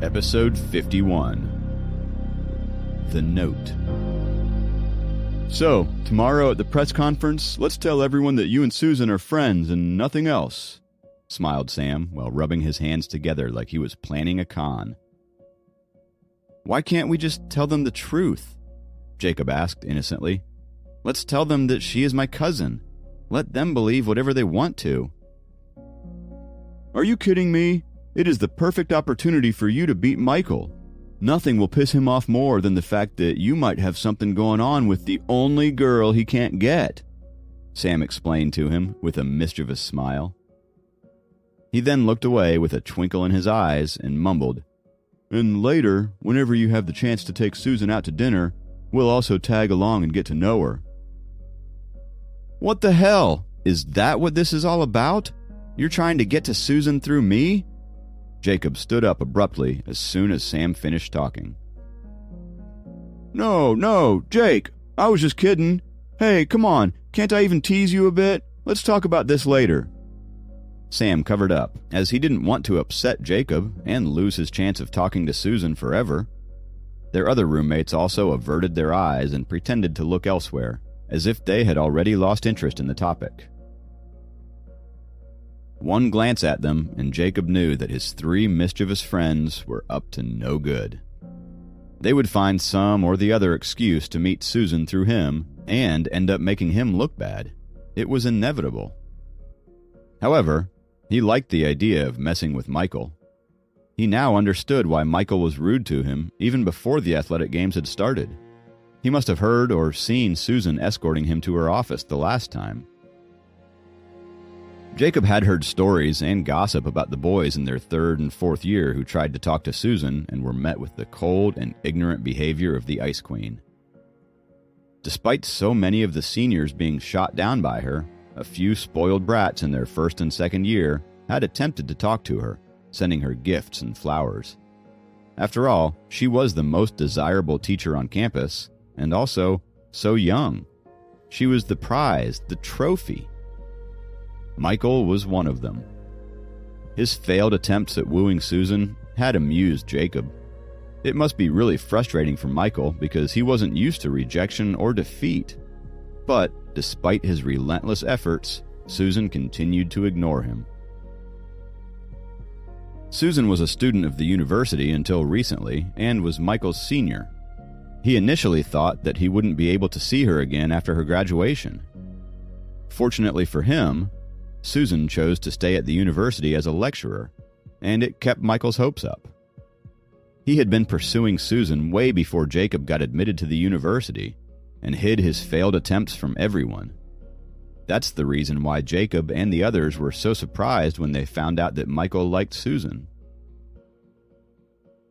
Episode 51. The Note. So, tomorrow at the press conference, let's tell everyone that you and Susan are friends and nothing else, smiled Sam while rubbing his hands together like he was planning a con. Why can't we just tell them the truth? Jacob asked innocently. Let's tell them that she is my cousin. Let them believe whatever they want to. Are you kidding me? It is the perfect opportunity for you to beat Michael. Nothing will piss him off more than the fact that you might have something going on with the only girl he can't get, Sam explained to him with a mischievous smile. He then looked away with a twinkle in his eyes and mumbled, And later, whenever you have the chance to take Susan out to dinner, we'll also tag along and get to know her. What the hell? Is that what this is all about? You're trying to get to Susan through me? Jacob stood up abruptly as soon as Sam finished talking. No, Jake, I was just kidding. Hey, come on, can't I even tease you a bit? Let's talk about this later. Sam covered up, as he didn't want to upset Jacob and lose his chance of talking to Susan forever. Their other roommates also averted their eyes and pretended to look elsewhere, as if they had already lost interest in the topic. One glance at them, and Jacob knew that his three mischievous friends were up to no good. They would find some or the other excuse to meet Susan through him and end up making him look bad. It was inevitable. However, he liked the idea of messing with Michael. He now understood why Michael was rude to him even before the athletic games had started. He must have heard or seen Susan escorting him to her office the last time. Jacob had heard stories and gossip about the boys in their third and fourth year who tried to talk to Susan and were met with the cold and ignorant behavior of the Ice Queen. Despite so many of the seniors being shot down by her, a few spoiled brats in their first and second year had attempted to talk to her, sending her gifts and flowers. After all, she was the most desirable teacher on campus, and also so young. She was the prize, the trophy. Michael was one of them. His failed attempts at wooing Susan had amused Jacob. It must be really frustrating for Michael because he wasn't used to rejection or defeat. But, despite his relentless efforts, Susan continued to ignore him. Susan was a student of the university until recently and was Michael's senior. He initially thought that he wouldn't be able to see her again after her graduation. Fortunately for him, Susan chose to stay at the university as a lecturer, and it kept Michael's hopes up. He had been pursuing Susan way before Jacob got admitted to the university, and hid his failed attempts from everyone. That's the reason why Jacob and the others were so surprised when they found out that Michael liked Susan.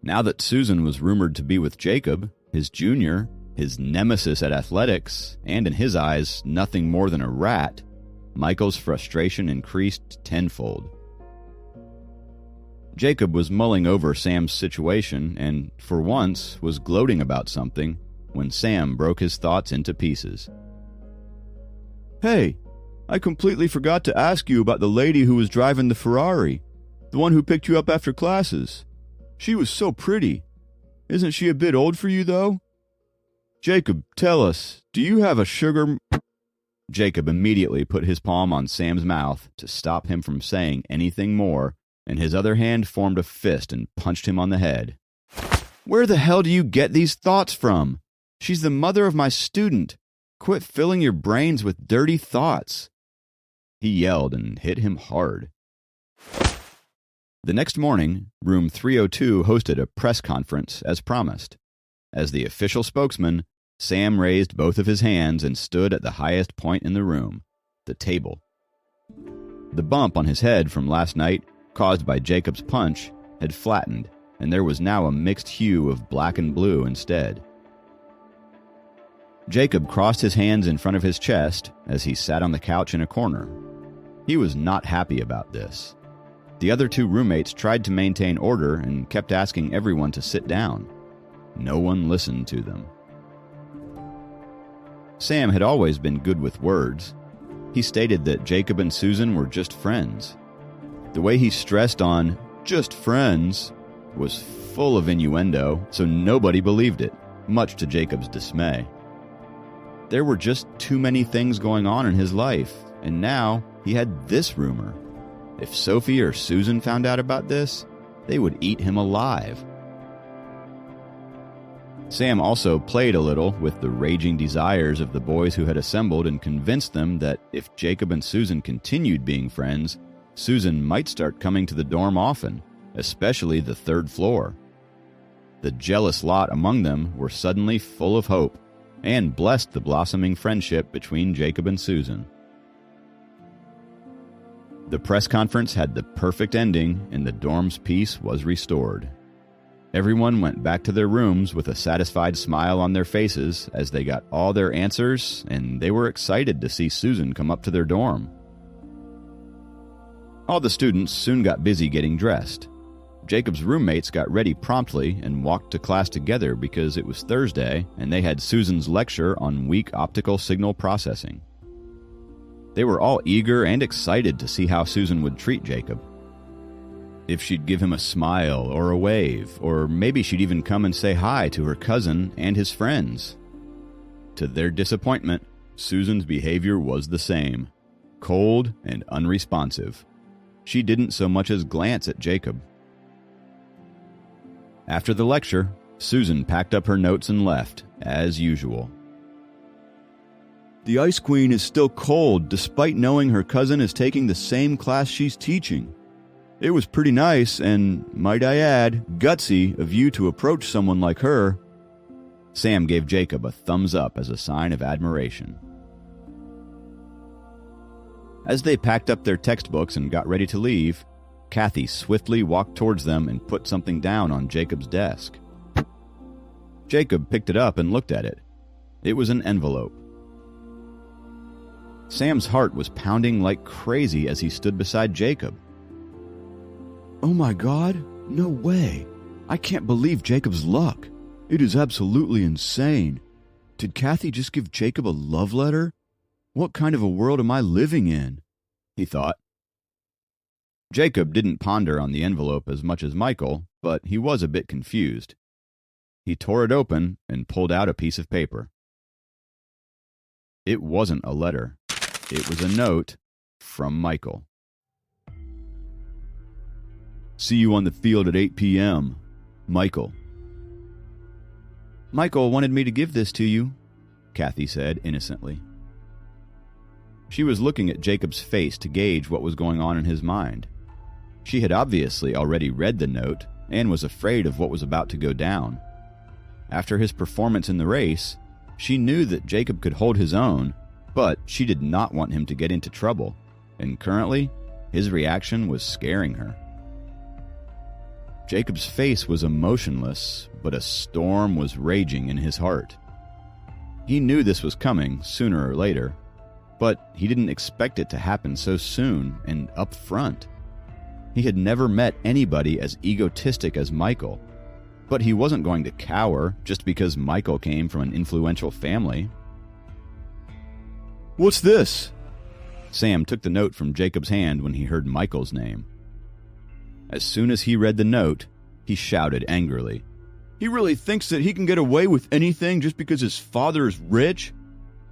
Now that Susan was rumored to be with Jacob, his junior, his nemesis at athletics, and in his eyes, nothing more than a rat, Michael's frustration increased tenfold. Jacob was mulling over Sam's situation and, for once, was gloating about something when Sam broke his thoughts into pieces. Hey, I completely forgot to ask you about the lady who was driving the Ferrari, the one who picked you up after classes. She was so pretty. Isn't she a bit old for you, though? Jacob, tell us, do you have a sugar... Jacob immediately put his palm on Sam's mouth to stop him from saying anything more, and his other hand formed a fist and punched him on the head. Where the hell do you get these thoughts from? She's the mother of my student. Quit filling your brains with dirty thoughts. He yelled and hit him hard. The next morning, room 302 hosted a press conference as promised. As the official spokesman, Sam raised both of his hands and stood at the highest point in the room, the table. The bump on his head from last night, caused by Jacob's punch, had flattened, and there was now a mixed hue of black and blue instead. Jacob crossed his hands in front of his chest as he sat on the couch in a corner. He was not happy about this. The other two roommates tried to maintain order and kept asking everyone to sit down. No one listened to them. Sam had always been good with words. He stated that Jacob and Susan were just friends. The way he stressed on just friends was full of innuendo, so nobody believed it, much to Jacob's dismay. There were just too many things going on in his life, and now he had this rumor. If Sophie or Susan found out about this, they would eat him alive. Sam also played a little with the raging desires of the boys who had assembled and convinced them that if Jacob and Susan continued being friends, Susan might start coming to the dorm often, especially the third floor. The jealous lot among them were suddenly full of hope and blessed the blossoming friendship between Jacob and Susan. The press conference had the perfect ending, and the dorm's peace was restored. Everyone went back to their rooms with a satisfied smile on their faces as they got all their answers, and they were excited to see Susan come up to their dorm. All the students soon got busy getting dressed. Jacob's roommates got ready promptly and walked to class together because it was Thursday and they had Susan's lecture on weak optical signal processing. They were all eager and excited to see how Susan would treat Jacob. If she'd give him a smile or a wave, or maybe she'd even come and say hi to her cousin and his friends. To their disappointment, Susan's behavior was the same, cold and unresponsive. She didn't so much as glance at Jacob. After the lecture, Susan packed up her notes and left, as usual. The Ice Queen is still cold despite knowing her cousin is taking the same class she's teaching. It was pretty nice and, might I add, gutsy of you to approach someone like her. Sam gave Jacob a thumbs up as a sign of admiration. As they packed up their textbooks and got ready to leave, Kathy swiftly walked towards them and put something down on Jacob's desk. Jacob picked it up and looked at it. It was an envelope. Sam's heart was pounding like crazy as he stood beside Jacob. Oh my God, no way. I can't believe Jacob's luck. It is absolutely insane. Did Kathy just give Jacob a love letter? What kind of a world am I living in? He thought. Jacob didn't ponder on the envelope as much as Michael, but he was a bit confused. He tore it open and pulled out a piece of paper. It wasn't a letter. It was a note from Michael. See you on the field at 8 p.m. Michael. Michael wanted me to give this to you, Kathy said innocently. She was looking at Jacob's face to gauge what was going on in his mind. She had obviously already read the note and was afraid of what was about to go down. After his performance in the race, she knew that Jacob could hold his own, but she did not want him to get into trouble, and currently, his reaction was scaring her. Jacob's face was emotionless, but a storm was raging in his heart. He knew this was coming sooner or later, but he didn't expect it to happen so soon and up front. He had never met anybody as egotistic as Michael, but he wasn't going to cower just because Michael came from an influential family. What's this? Sam took the note from Jacob's hand when he heard Michael's name. As soon as he read the note, he shouted angrily. He really thinks that he can get away with anything just because his father is rich?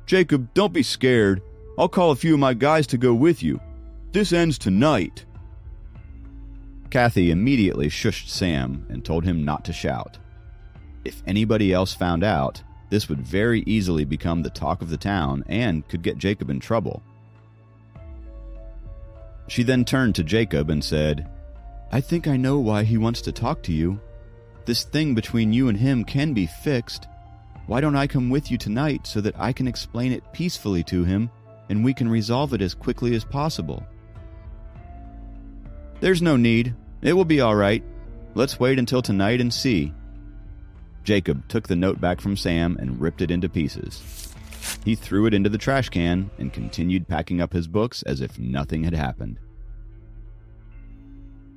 Jacob, don't be scared. I'll call a few of my guys to go with you. This ends tonight. Kathy immediately shushed Sam and told him not to shout. If anybody else found out, this would very easily become the talk of the town and could get Jacob in trouble. She then turned to Jacob and said, I think I know why he wants to talk to you. This thing between you and him can be fixed. Why don't I come with you tonight so that I can explain it peacefully to him and we can resolve it as quickly as possible? There's no need. It will be all right. Let's wait until tonight and see. Jacob took the note back from Sam and ripped it into pieces. He threw it into the trash can and continued packing up his books as if nothing had happened.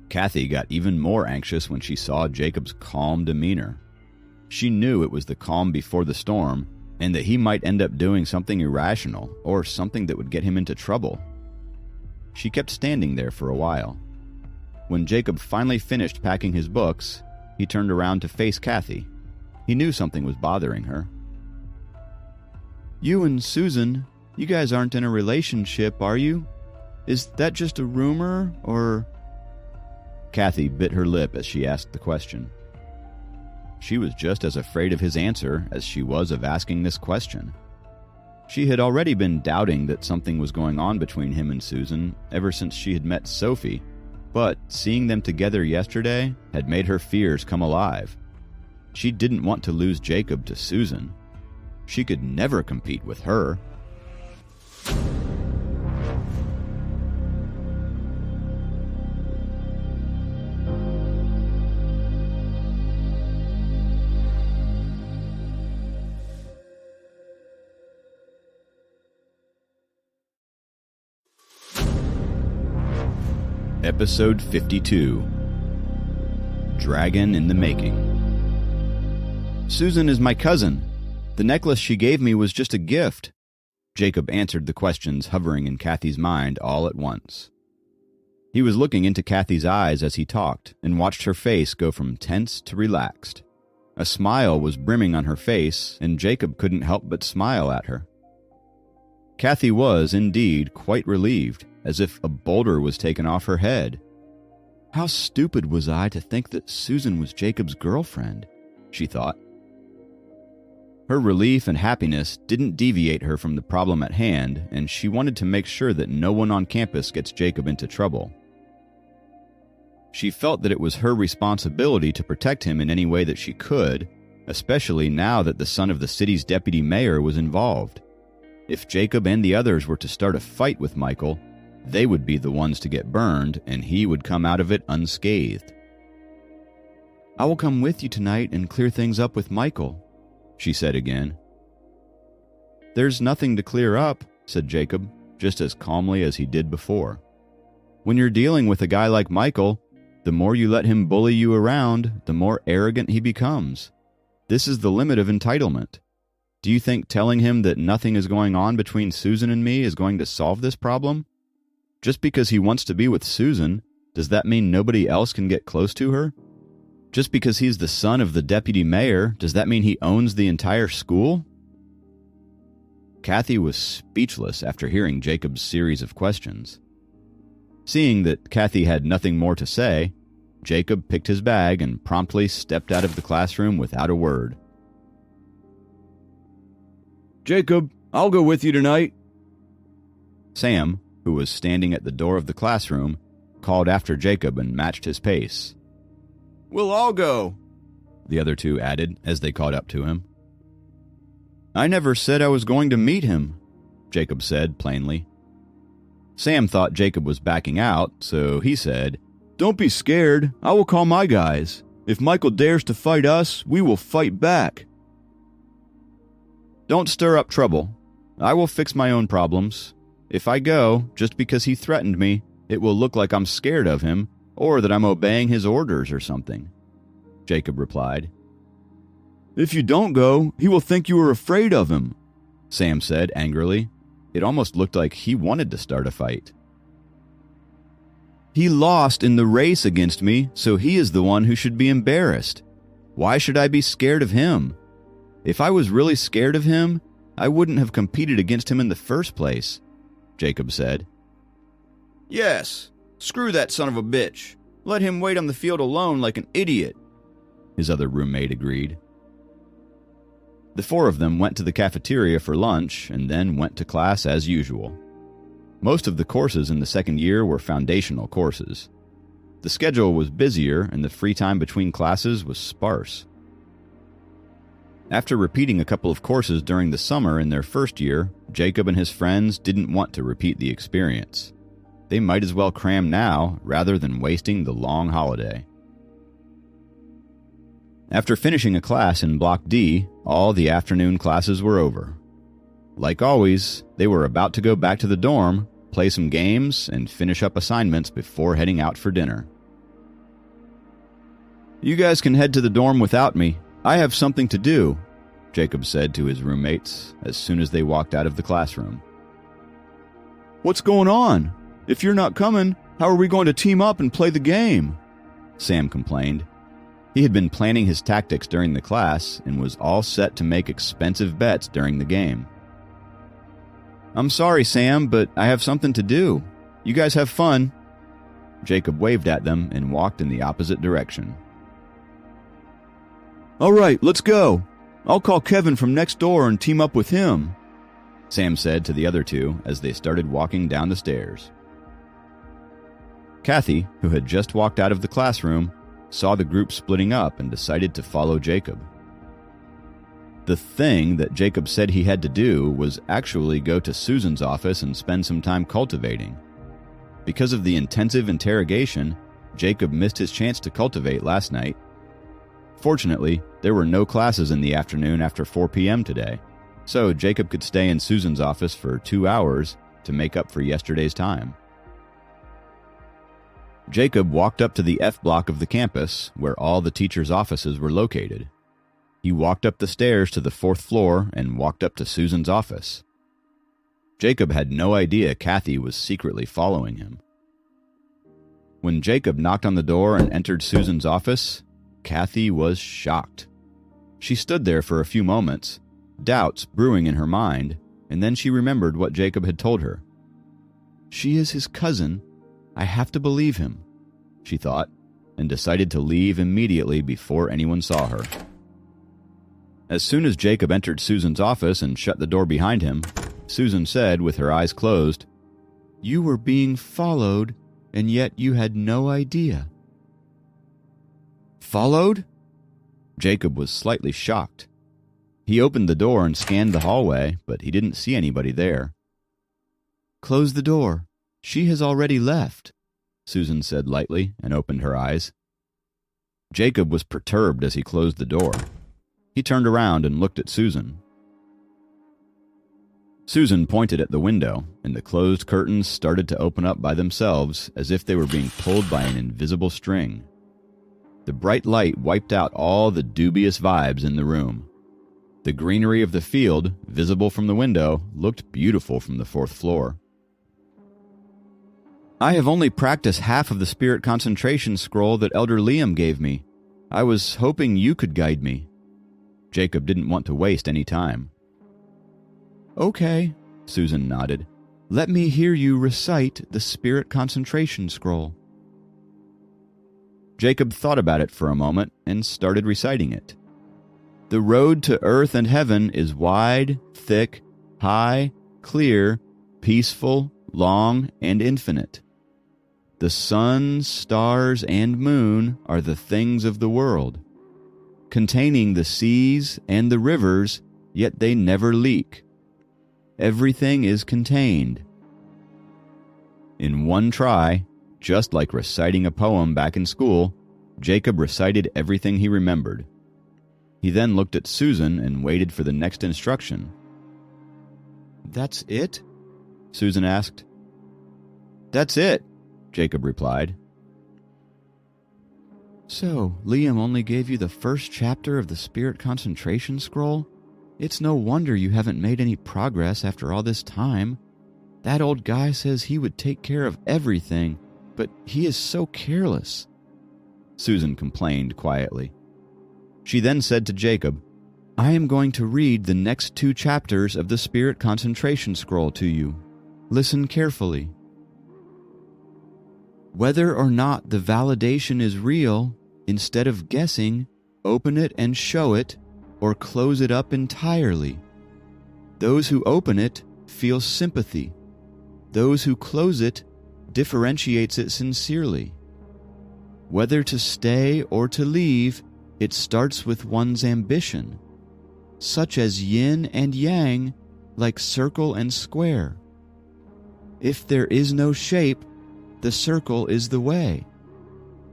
Kathy got even more anxious when she saw Jacob's calm demeanor. She knew it was the calm before the storm, and that he might end up doing something irrational or something that would get him into trouble. She kept standing there for a while. When Jacob finally finished packing his books, he turned around to face Kathy. He knew something was bothering her. "You and Susan, you guys aren't in a relationship, are you? Is that just a rumor, or—" Kathy bit her lip as she asked the question. She was just as afraid of his answer as she was of asking this question. She had already been doubting that something was going on between him and Susan ever since she had met Sophie, but seeing them together yesterday had made her fears come alive. She didn't want to lose Jacob to Susan. She could never compete with her. Episode 52. Dragon in the Making. "Susan is my cousin. The necklace she gave me was just a gift." Jacob answered the questions hovering in Kathy's mind all at once. He was looking into Kathy's eyes as he talked and watched her face go from tense to relaxed. A smile was brimming on her face, and Jacob couldn't help but smile at her. Kathy was, indeed, quite relieved, as if a boulder was taken off her head. How stupid was I to think that Susan was Jacob's girlfriend, she thought. Her relief and happiness didn't deviate her from the problem at hand, and she wanted to make sure that no one on campus gets Jacob into trouble. She felt that it was her responsibility to protect him in any way that she could, especially now that the son of the city's deputy mayor was involved. If Jacob and the others were to start a fight with Michael, they would be the ones to get burned, and he would come out of it unscathed. "I will come with you tonight and clear things up with Michael," she said again. "There's nothing to clear up," said Jacob, just as calmly as he did before. "When you're dealing with a guy like Michael, the more you let him bully you around, the more arrogant he becomes. This is the limit of entitlement. Do you think telling him that nothing is going on between Susan and me is going to solve this problem? Just because he wants to be with Susan, does that mean nobody else can get close to her? Just because he's the son of the deputy mayor, does that mean he owns the entire school?" Kathy was speechless after hearing Jacob's series of questions. Seeing that Kathy had nothing more to say, Jacob picked his bag and promptly stepped out of the classroom without a word. "Jacob, I'll go with you tonight." Sam, who was standing at the door of the classroom, called after Jacob and matched his pace. "We'll all go," the other two added as they caught up to him. "I never said I was going to meet him," Jacob said plainly. Sam thought Jacob was backing out, so he said, "Don't be scared. I will call my guys. If Michael dares to fight us, we will fight back." "Don't stir up trouble. I will fix my own problems. If I go, just because he threatened me, it will look like I'm scared of him, or that I'm obeying his orders or something," Jacob replied. "If you don't go, he will think you are afraid of him," Sam said angrily. It almost looked like he wanted to start a fight. "He lost in the race against me, so he is the one who should be embarrassed. Why should I be scared of him? If I was really scared of him, I wouldn't have competed against him in the first place," Jacob said. "Yes, screw that son of a bitch. Let him wait on the field alone like an idiot," his other roommate agreed. The four of them went to the cafeteria for lunch and then went to class as usual. Most of the courses in the second year were foundational courses. The schedule was busier and the free time between classes was sparse. After repeating a couple of courses during the summer in their first year, Jacob and his friends didn't want to repeat the experience. They might as well cram now rather than wasting the long holiday. After finishing a class in Block D, all the afternoon classes were over. Like always, they were about to go back to the dorm, play some games, and finish up assignments before heading out for dinner. "You guys can head to the dorm without me. I have something to do," Jacob said to his roommates as soon as they walked out of the classroom. "What's going on? If you're not coming, how are we going to team up and play the game?" Sam complained. He had been planning his tactics during the class and was all set to make expensive bets during the game. "I'm sorry, Sam, but I have something to do. You guys have fun." Jacob waved at them and walked in the opposite direction. "All right, let's go. I'll call Kevin from next door and team up with him," Sam said to the other two as they started walking down the stairs. Kathy, who had just walked out of the classroom, saw the group splitting up and decided to follow Jacob. The thing that Jacob said he had to do was actually go to Susan's office and spend some time cultivating. Because of the intensive interrogation, Jacob missed his chance to cultivate last night. Fortunately, there were no classes in the afternoon after 4 p.m. today, so Jacob could stay in Susan's office for 2 hours to make up for yesterday's time. Jacob walked up to the F block of the campus, where all the teachers' offices were located. He walked up the stairs to the 4th floor and walked up to Susan's office. Jacob had no idea Kathy was secretly following him. When Jacob knocked on the door and entered Susan's office, Kathy was shocked. She stood there for a few moments, doubts brewing in her mind, and then she remembered what Jacob had told her. "She is his cousin. I have to believe him," she thought, and decided to leave immediately before anyone saw her. As soon as Jacob entered Susan's office and shut the door behind him, Susan said with her eyes closed, "You were being followed, and yet you had no idea." "Followed?" Jacob was slightly shocked. He opened the door and scanned the hallway, but he didn't see anybody there. "Close the door. She has already left," Susan said lightly and opened her eyes. Jacob was perturbed as he closed the door. He turned around and looked at Susan. Susan pointed at the window, and the closed curtains started to open up by themselves as if they were being pulled by an invisible string. The bright light wiped out all the dubious vibes in the room. The greenery of the field, visible from the window, looked beautiful from the 4th floor. "I have only practiced half of the spirit concentration scroll that Elder Liam gave me. I was hoping you could guide me." Jacob didn't want to waste any time. "Okay," Susan nodded. "Let me hear you recite the spirit concentration scroll." Jacob thought about it for a moment and started reciting it. "The road to earth and heaven is wide, thick, high, clear, peaceful, long, and infinite. The sun, stars, and moon are the things of the world, containing the seas and the rivers, yet they never leak. Everything is contained." In one try, just like reciting a poem back in school, Jacob recited everything he remembered. He then looked at Susan and waited for the next instruction. "That's it?" Susan asked. "That's it," Jacob replied. "So, Liam only gave you the first chapter of the Spirit Concentration Scroll? It's no wonder you haven't made any progress after all this time. That old guy says he would take care of everything, but he is so careless," Susan complained quietly. She then said to Jacob, "I am going to read the next 2 chapters of the Spirit Concentration Scroll to you. Listen carefully. Whether or not the validation is real, instead of guessing, open it and show it, or close it up entirely. Those who open it feel sympathy. Those who close it differentiates it sincerely. Whether to stay or to leave, it starts with one's ambition, such as yin and yang, like circle and square. If there is no shape, the circle is the way.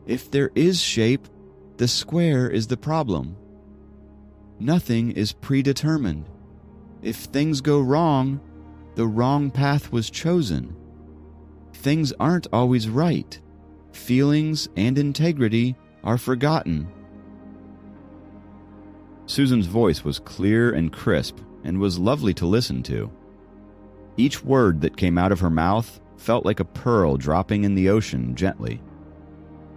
If there is shape, the square is the problem. Nothing is predetermined. If things go wrong, the wrong path was chosen. Things aren't always right. Feelings and integrity are forgotten." Susan's voice was clear and crisp and was lovely to listen to. Each word that came out of her mouth felt like a pearl dropping in the ocean gently.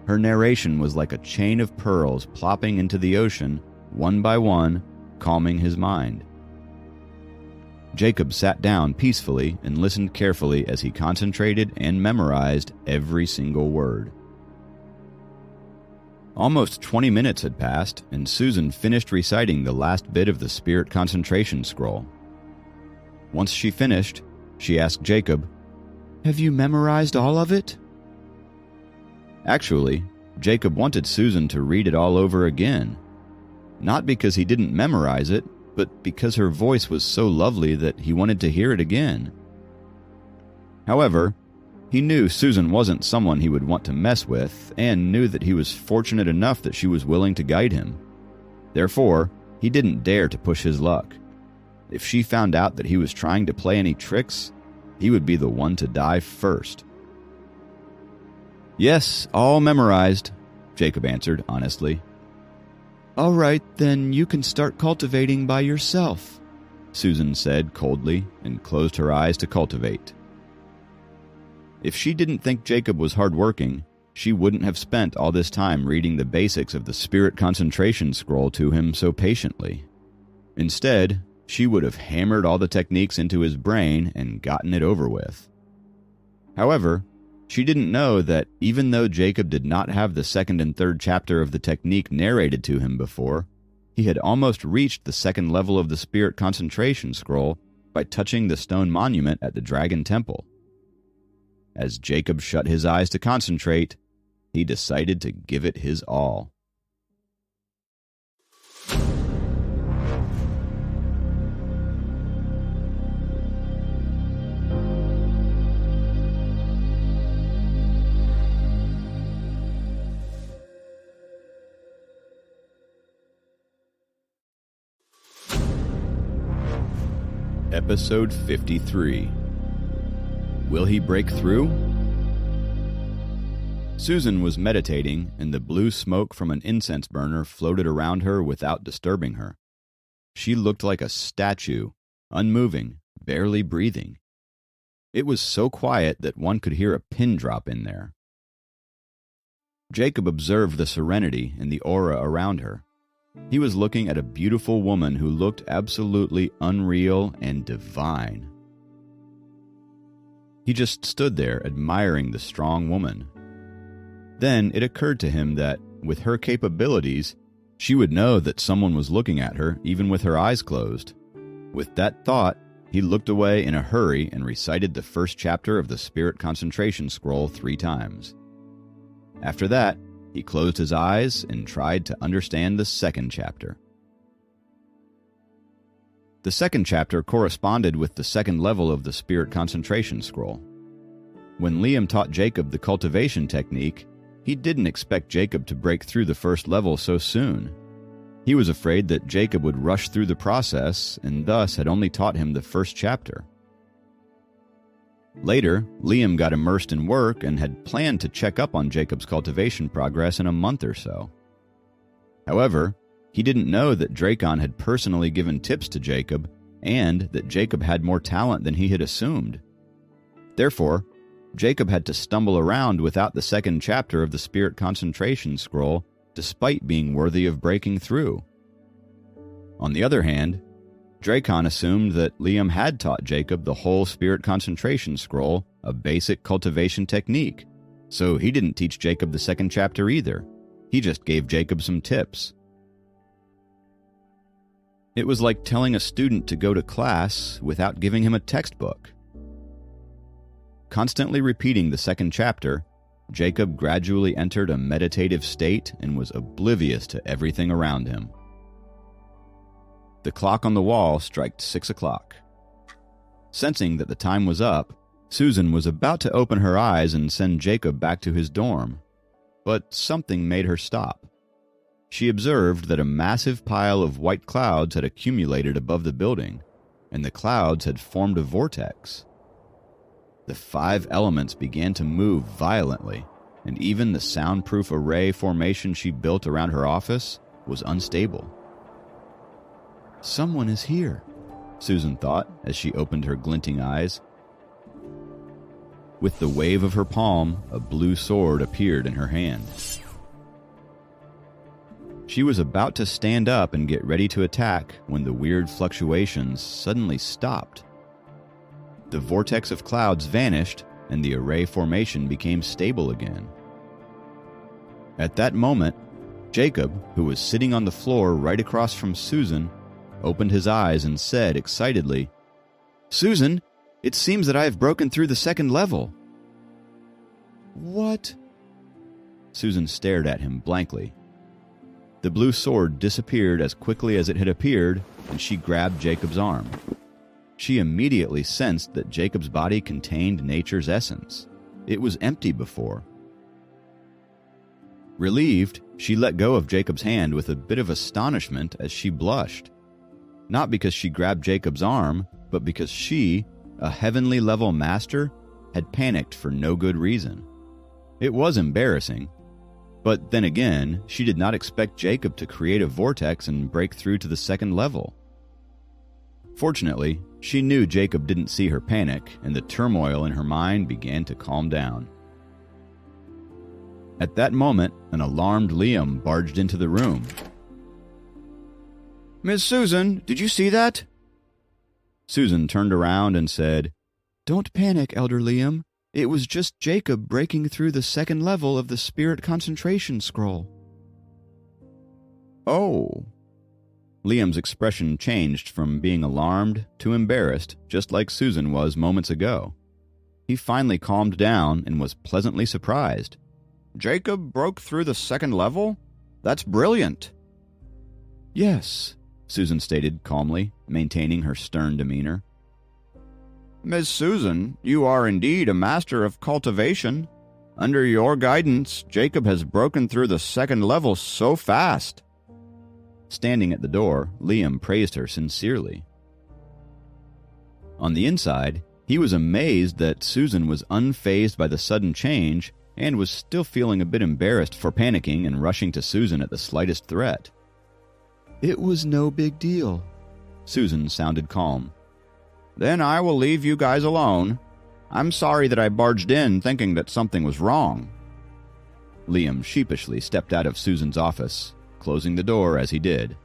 Her narration was like a chain of pearls plopping into the ocean, one by one, calming his mind. Jacob sat down peacefully and listened carefully as he concentrated and memorized every single word. Almost 20 minutes had passed, and Susan finished reciting the last bit of the Spirit Concentration Scroll. Once she finished, she asked Jacob, "Have you memorized all of it?" Actually, Jacob wanted Susan to read it all over again. Not because he didn't memorize it, but because her voice was so lovely that he wanted to hear it again. However, he knew Susan wasn't someone he would want to mess with, and knew that he was fortunate enough that she was willing to guide him. Therefore, he didn't dare to push his luck. If she found out that he was trying to play any tricks, he would be the one to die first. "Yes, all memorized," Jacob answered honestly. "All right, then you can start cultivating by yourself," Susan said coldly and closed her eyes to cultivate. If she didn't think Jacob was hardworking, she wouldn't have spent all this time reading the basics of the Spirit Concentration Scroll to him so patiently. Instead, she would have hammered all the techniques into his brain and gotten it over with. However, she didn't know that even though Jacob did not have the second and third chapter of the technique narrated to him before, he had almost reached the second level of the Spirit Concentration Scroll by touching the stone monument at the Dragon Temple. As Jacob shut his eyes to concentrate, he decided to give it his all. Episode 53. Will he break through? Susan was meditating, and the blue smoke from an incense burner floated around her without disturbing her. She looked like a statue, unmoving, barely breathing. It was so quiet that one could hear a pin drop in there. Jacob observed the serenity and the aura around her. He was looking at a beautiful woman who looked absolutely unreal and divine. He just stood there admiring the strong woman. Then it occurred to him that, with her capabilities, she would know that someone was looking at her even with her eyes closed. With that thought, he looked away in a hurry and recited the first chapter of the Spirit Concentration Scroll 3 times. After that, he closed his eyes and tried to understand the second chapter. The second chapter corresponded with the second level of the Spirit Concentration Scroll. When Liam taught Jacob the cultivation technique, he didn't expect Jacob to break through the first level so soon. He was afraid that Jacob would rush through the process and thus had only taught him the first chapter. Later, Liam got immersed in work and had planned to check up on Jacob's cultivation progress in a month or so. However, he didn't know that Dracon had personally given tips to Jacob and that Jacob had more talent than he had assumed. Therefore, Jacob had to stumble around without the second chapter of the Spirit Concentration Scroll, despite being worthy of breaking through. On the other hand, Dracon assumed that Liam had taught Jacob the whole Spirit Concentration Scroll, a basic cultivation technique, so he didn't teach Jacob the second chapter either. He just gave Jacob some tips. It was like telling a student to go to class without giving him a textbook. Constantly repeating the second chapter, Jacob gradually entered a meditative state and was oblivious to everything around him. The clock on the wall struck 6 o'clock. Sensing that the time was up, Susan was about to open her eyes and send Jacob back to his dorm, but something made her stop. She observed that a massive pile of white clouds had accumulated above the building, and the clouds had formed a vortex. The 5 elements began to move violently, and even the soundproof array formation she built around her office was unstable. "Someone is here," Susan thought as she opened her glinting eyes. With the wave of her palm, a blue sword appeared in her hand. She was about to stand up and get ready to attack when the weird fluctuations suddenly stopped. The vortex of clouds vanished and the array formation became stable again. At that moment, Jacob, who was sitting on the floor right across from Susan, opened his eyes and said excitedly, "Susan, it seems that I have broken through the second level." "What?" Susan stared at him blankly. The blue sword disappeared as quickly as it had appeared, and she grabbed Jacob's arm. She immediately sensed that Jacob's body contained nature's essence. It was empty before. Relieved, she let go of Jacob's hand with a bit of astonishment as she blushed. Not because she grabbed Jacob's arm, but because she, a heavenly level master, had panicked for no good reason. It was embarrassing, but then again, she did not expect Jacob to create a vortex and break through to the second level. Fortunately, she knew Jacob didn't see her panic, and the turmoil in her mind began to calm down. At that moment, an alarmed Liam barged into the room. "Miss Susan, did you see that?" Susan turned around and said, "Don't panic, Elder Liam. It was just Jacob breaking through the second level of the Spirit Concentration Scroll." "Oh." Liam's expression changed from being alarmed to embarrassed, just like Susan was moments ago. He finally calmed down and was pleasantly surprised. "Jacob broke through the second level? That's brilliant." "Yes," Susan stated calmly, maintaining her stern demeanor. "Miss Susan, you are indeed a master of cultivation. Under your guidance, Jacob has broken through the second level so fast." Standing at the door, Liam praised her sincerely. On the inside, he was amazed that Susan was unfazed by the sudden change and was still feeling a bit embarrassed for panicking and rushing to Susan at the slightest threat. "It was no big deal." Susan sounded calm. "Then I will leave you guys alone. I'm sorry that I barged in thinking that something was wrong." Liam sheepishly stepped out of Susan's office, closing the door as he did.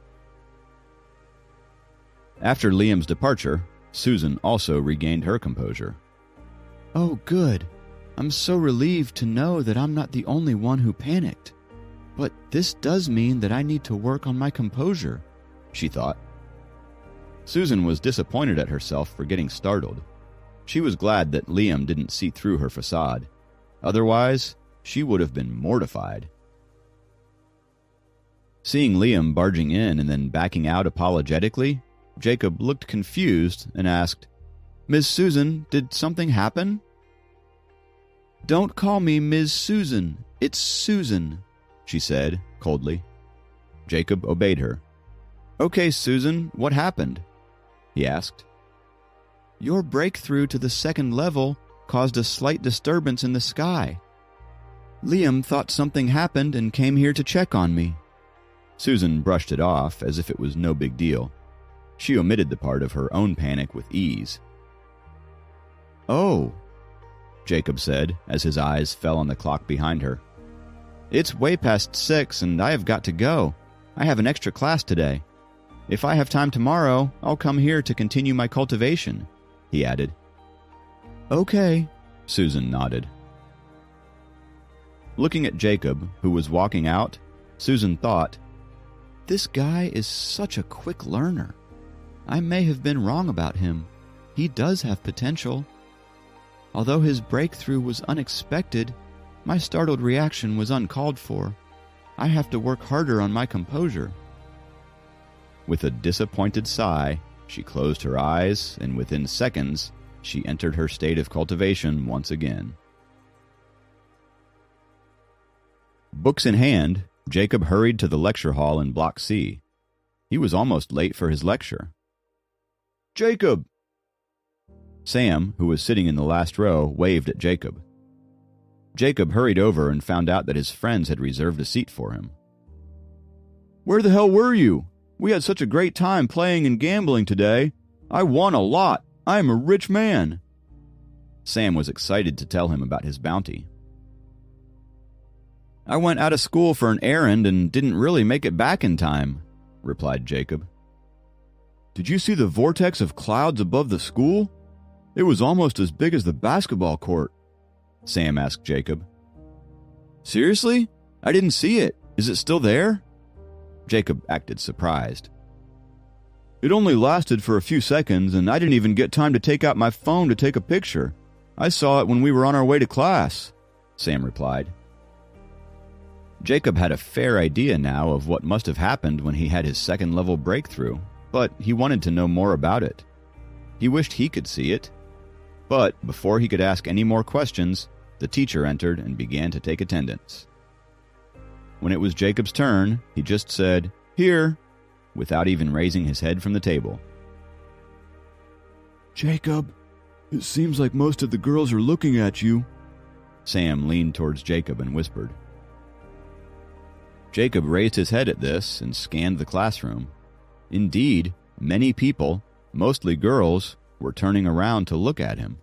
After Liam's departure, Susan also regained her composure. "Oh, good. I'm so relieved to know that I'm not the only one who panicked. But this does mean that I need to work on my composure," she thought. Susan was disappointed at herself for getting startled. She was glad that Liam didn't see through her facade. Otherwise, she would have been mortified. Seeing Liam barging in and then backing out apologetically, Jacob looked confused and asked, "Miss Susan, did something happen?" "Don't call me Ms. Susan. It's Susan," she said coldly. Jacob obeyed her. "Okay, Susan, what happened?" he asked. "Your breakthrough to the second level caused a slight disturbance in the sky. Liam thought something happened and came here to check on me." Susan brushed it off as if it was no big deal. She omitted the part of her own panic with ease. "Oh," Jacob said as his eyes fell on the clock behind her. "It's way past 6 and I have got to go. I have an extra class today. If I have time tomorrow, I'll come here to continue my cultivation," he added. "Okay," Susan nodded. Looking at Jacob, who was walking out, Susan thought, "This guy is such a quick learner. I may have been wrong about him. He does have potential. Although his breakthrough was unexpected, my startled reaction was uncalled for. I have to work harder on my composure." With a disappointed sigh, she closed her eyes, and within seconds, she entered her state of cultivation once again. Books in hand, Jacob hurried to the lecture hall in Block C. He was almost late for his lecture. "Jacob!" Sam, who was sitting in the last row, waved at Jacob. Jacob hurried over and found out that his friends had reserved a seat for him. "Where the hell were you? We had such a great time playing and gambling today. I won a lot. I am a rich man." Sam was excited to tell him about his bounty. "I went out of school for an errand and didn't really make it back in time," replied Jacob. "Did you see the vortex of clouds above the school? It was almost as big as the basketball court," Sam asked Jacob. "Seriously? I didn't see it. Is it still there?" Jacob acted surprised. "It only lasted for a few seconds, and I didn't even get time to take out my phone to take a picture. I saw it when we were on our way to class," Sam replied. Jacob had a fair idea now of what must have happened when he had his second-level breakthrough, but he wanted to know more about it. He wished he could see it. But before he could ask any more questions, the teacher entered and began to take attendance. When it was Jacob's turn, he just said, "Here," without even raising his head from the table. "Jacob, it seems like most of the girls are looking at you." Sam leaned towards Jacob and whispered. Jacob raised his head at this and scanned the classroom. Indeed, many people, mostly girls, were turning around to look at him.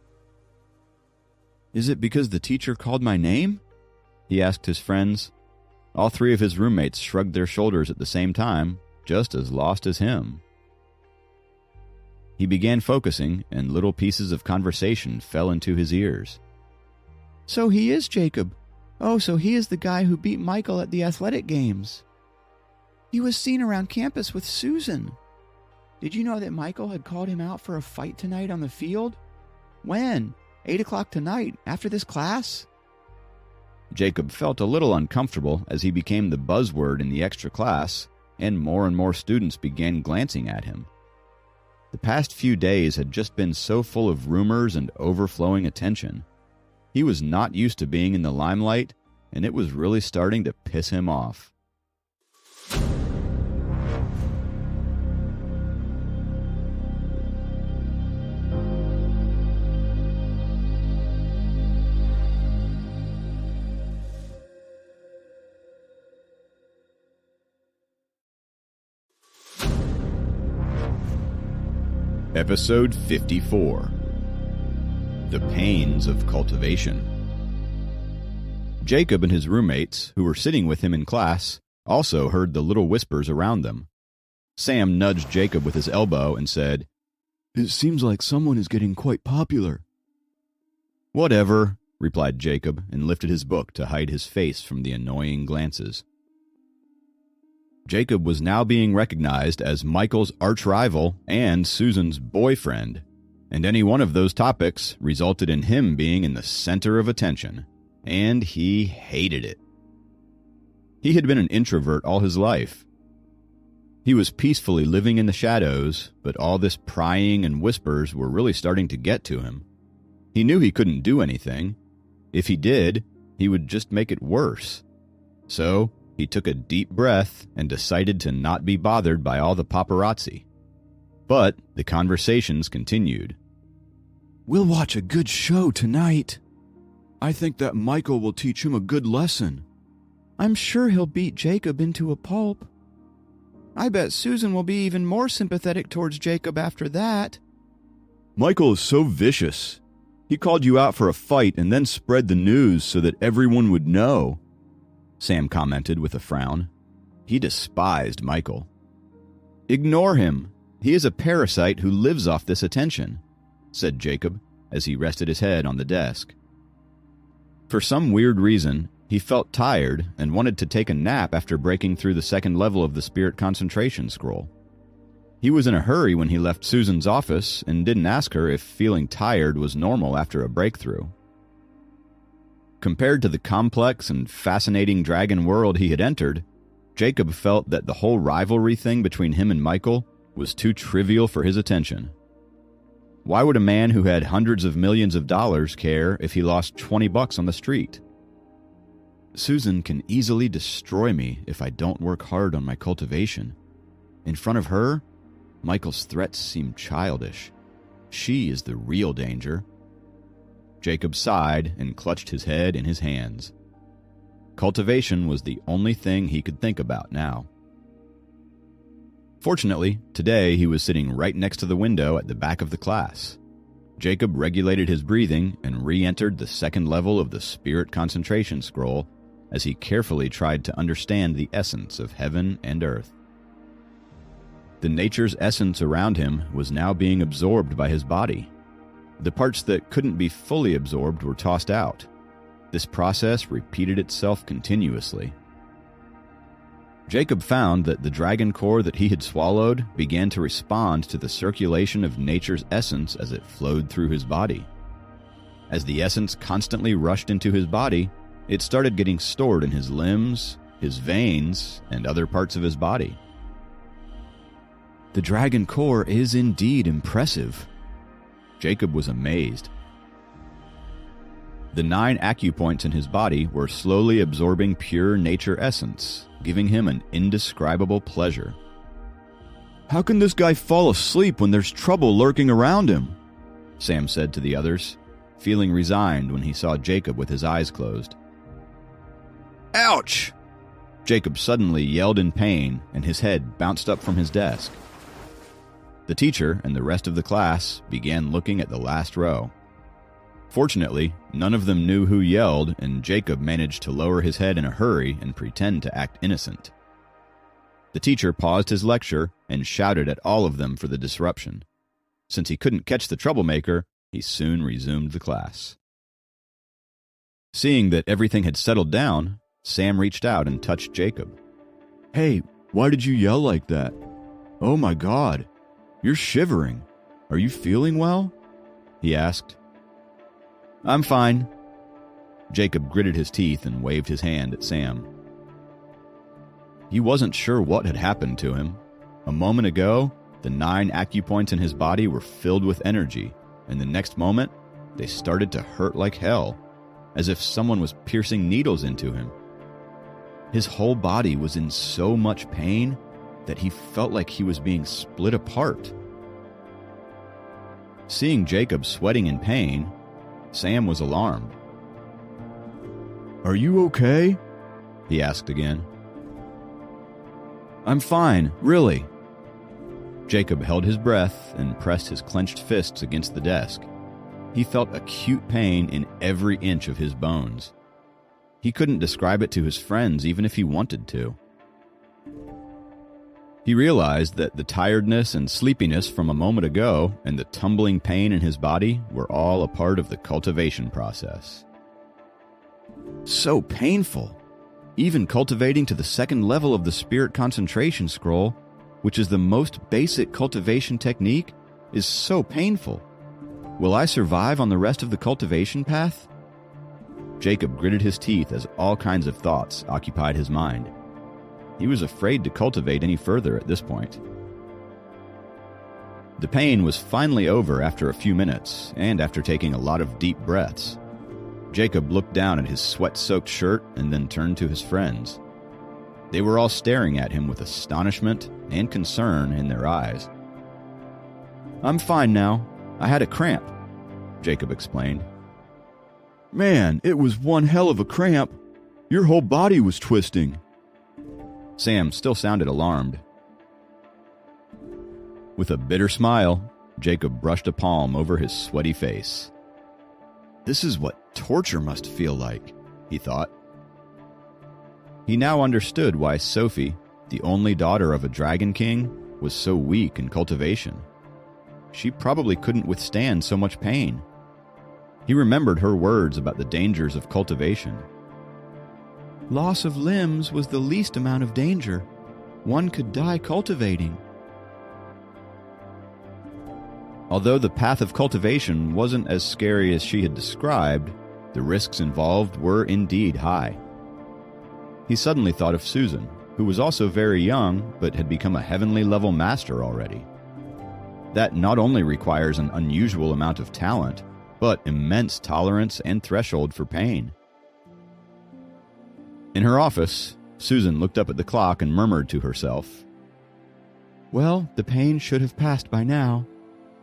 "Is it because the teacher called my name?" he asked his friends. All three of his roommates shrugged their shoulders at the same time, just as lost as him. He began focusing, and little pieces of conversation fell into his ears. "So he is Jacob. Oh, so he is the guy who beat Michael at the athletic games. He was seen around campus with Susan. Did you know that Michael had called him out for a fight tonight on the field? When? 8 o'clock tonight, after this class?" Jacob felt a little uncomfortable as he became the buzzword in the extra class, and more students began glancing at him. The past few days had just been so full of rumors and overflowing attention. He was not used to being in the limelight, and it was really starting to piss him off. Episode 54. The Pains of Cultivation. Jacob and his roommates, who were sitting with him in class, also heard the little whispers around them. Sam nudged Jacob with his elbow and said, "It seems like someone is getting quite popular." "Whatever," replied Jacob, and lifted his book to hide his face from the annoying glances. Jacob was now being recognized as Michael's arch-rival and Susan's boyfriend, and any one of those topics resulted in him being in the center of attention, and he hated it. He had been an introvert all his life. He was peacefully living in the shadows, but all this prying and whispers were really starting to get to him. He knew he couldn't do anything. If he did, he would just make it worse. So he took a deep breath and decided to not be bothered by all the paparazzi. But the conversations continued. "We'll watch a good show tonight. I think that Michael will teach him a good lesson. I'm sure he'll beat Jacob into a pulp. I bet Susan will be even more sympathetic towards Jacob after that. Michael is so vicious. He called you out for a fight and then spread the news so that everyone would know," Sam commented with a frown. He despised Michael. "Ignore him. He is a parasite who lives off this attention," said Jacob as he rested his head on the desk. For some weird reason, he felt tired and wanted to take a nap after breaking through the second level of the Spirit Concentration Scroll. He was in a hurry when he left Susan's office and didn't ask her if feeling tired was normal after a breakthrough. Compared to the complex and fascinating dragon world he had entered, Jacob felt that the whole rivalry thing between him and Michael was too trivial for his attention. Why would a man who had hundreds of millions of dollars care if he lost $20 on the street? Susan can easily destroy me if I don't work hard on my cultivation. In front of her, Michael's threats seem childish. She is the real danger. Jacob sighed and clutched his head in his hands. Cultivation was the only thing he could think about now. Fortunately, today he was sitting right next to the window at the back of the class. Jacob regulated his breathing and re-entered the second level of the Spirit Concentration Scroll as he carefully tried to understand the essence of heaven and earth. The nature's essence around him was now being absorbed by his body. The parts that couldn't be fully absorbed were tossed out. This process repeated itself continuously. Jacob found that the dragon core that he had swallowed began to respond to the circulation of nature's essence as it flowed through his body. As the essence constantly rushed into his body, it started getting stored in his limbs, his veins, and other parts of his body. The dragon core is indeed impressive. Jacob was amazed. The 9 acupoints in his body were slowly absorbing pure nature essence, giving him an indescribable pleasure. "How can this guy fall asleep when there's trouble lurking around him?" Sam said to the others, feeling resigned when he saw Jacob with his eyes closed. "Ouch!" Jacob suddenly yelled in pain, and his head bounced up from his desk. The teacher and the rest of the class began looking at the last row. Fortunately, none of them knew who yelled, and Jacob managed to lower his head in a hurry and pretend to act innocent. The teacher paused his lecture and shouted at all of them for the disruption. Since he couldn't catch the troublemaker, he soon resumed the class. Seeing that everything had settled down, Sam reached out and touched Jacob. "Hey, why did you yell like that? Oh my God, you're shivering. Are you feeling well?" he asked. "I'm fine." Jacob gritted his teeth and waved his hand at Sam. He wasn't sure what had happened to him. A moment ago, the 9 acupoints in his body were filled with energy, and the next moment, they started to hurt like hell, as if someone was piercing needles into him. His whole body was in so much pain that he felt like he was being split apart. Seeing Jacob sweating in pain, Sam was alarmed. "Are you okay?" he asked again. "I'm fine, really." Jacob held his breath and pressed his clenched fists against the desk. He felt acute pain in every inch of his bones. He couldn't describe it to his friends even if he wanted to. He realized that the tiredness and sleepiness from a moment ago and the tumbling pain in his body were all a part of the cultivation process. So painful! Even cultivating to the second level of the Spirit Concentration Scroll, which is the most basic cultivation technique, is so painful. Will I survive on the rest of the cultivation path? Jacob gritted his teeth as all kinds of thoughts occupied his mind. He was afraid to cultivate any further at this point. The pain was finally over after a few minutes, and after taking a lot of deep breaths. Jacob looked down at his sweat-soaked shirt and then turned to his friends. They were all staring at him with astonishment and concern in their eyes. "I'm fine now. I had a cramp," Jacob explained. "Man, it was one hell of a cramp. Your whole body was twisting." Sam still sounded alarmed. With a bitter smile, Jacob brushed a palm over his sweaty face. "This is what torture must feel like," he thought. He now understood why Sophie, the only daughter of a dragon king, was so weak in cultivation. She probably couldn't withstand so much pain. He remembered her words about the dangers of cultivation. "Loss of limbs was the least amount of danger. One could die cultivating." Although the path of cultivation wasn't as scary as she had described, the risks involved were indeed high. He suddenly thought of Susan, who was also very young but had become a heavenly level master already. That not only requires an unusual amount of talent, but immense tolerance and threshold for pain. In her office, Susan looked up at the clock and murmured to herself, "Well, the pain should have passed by now.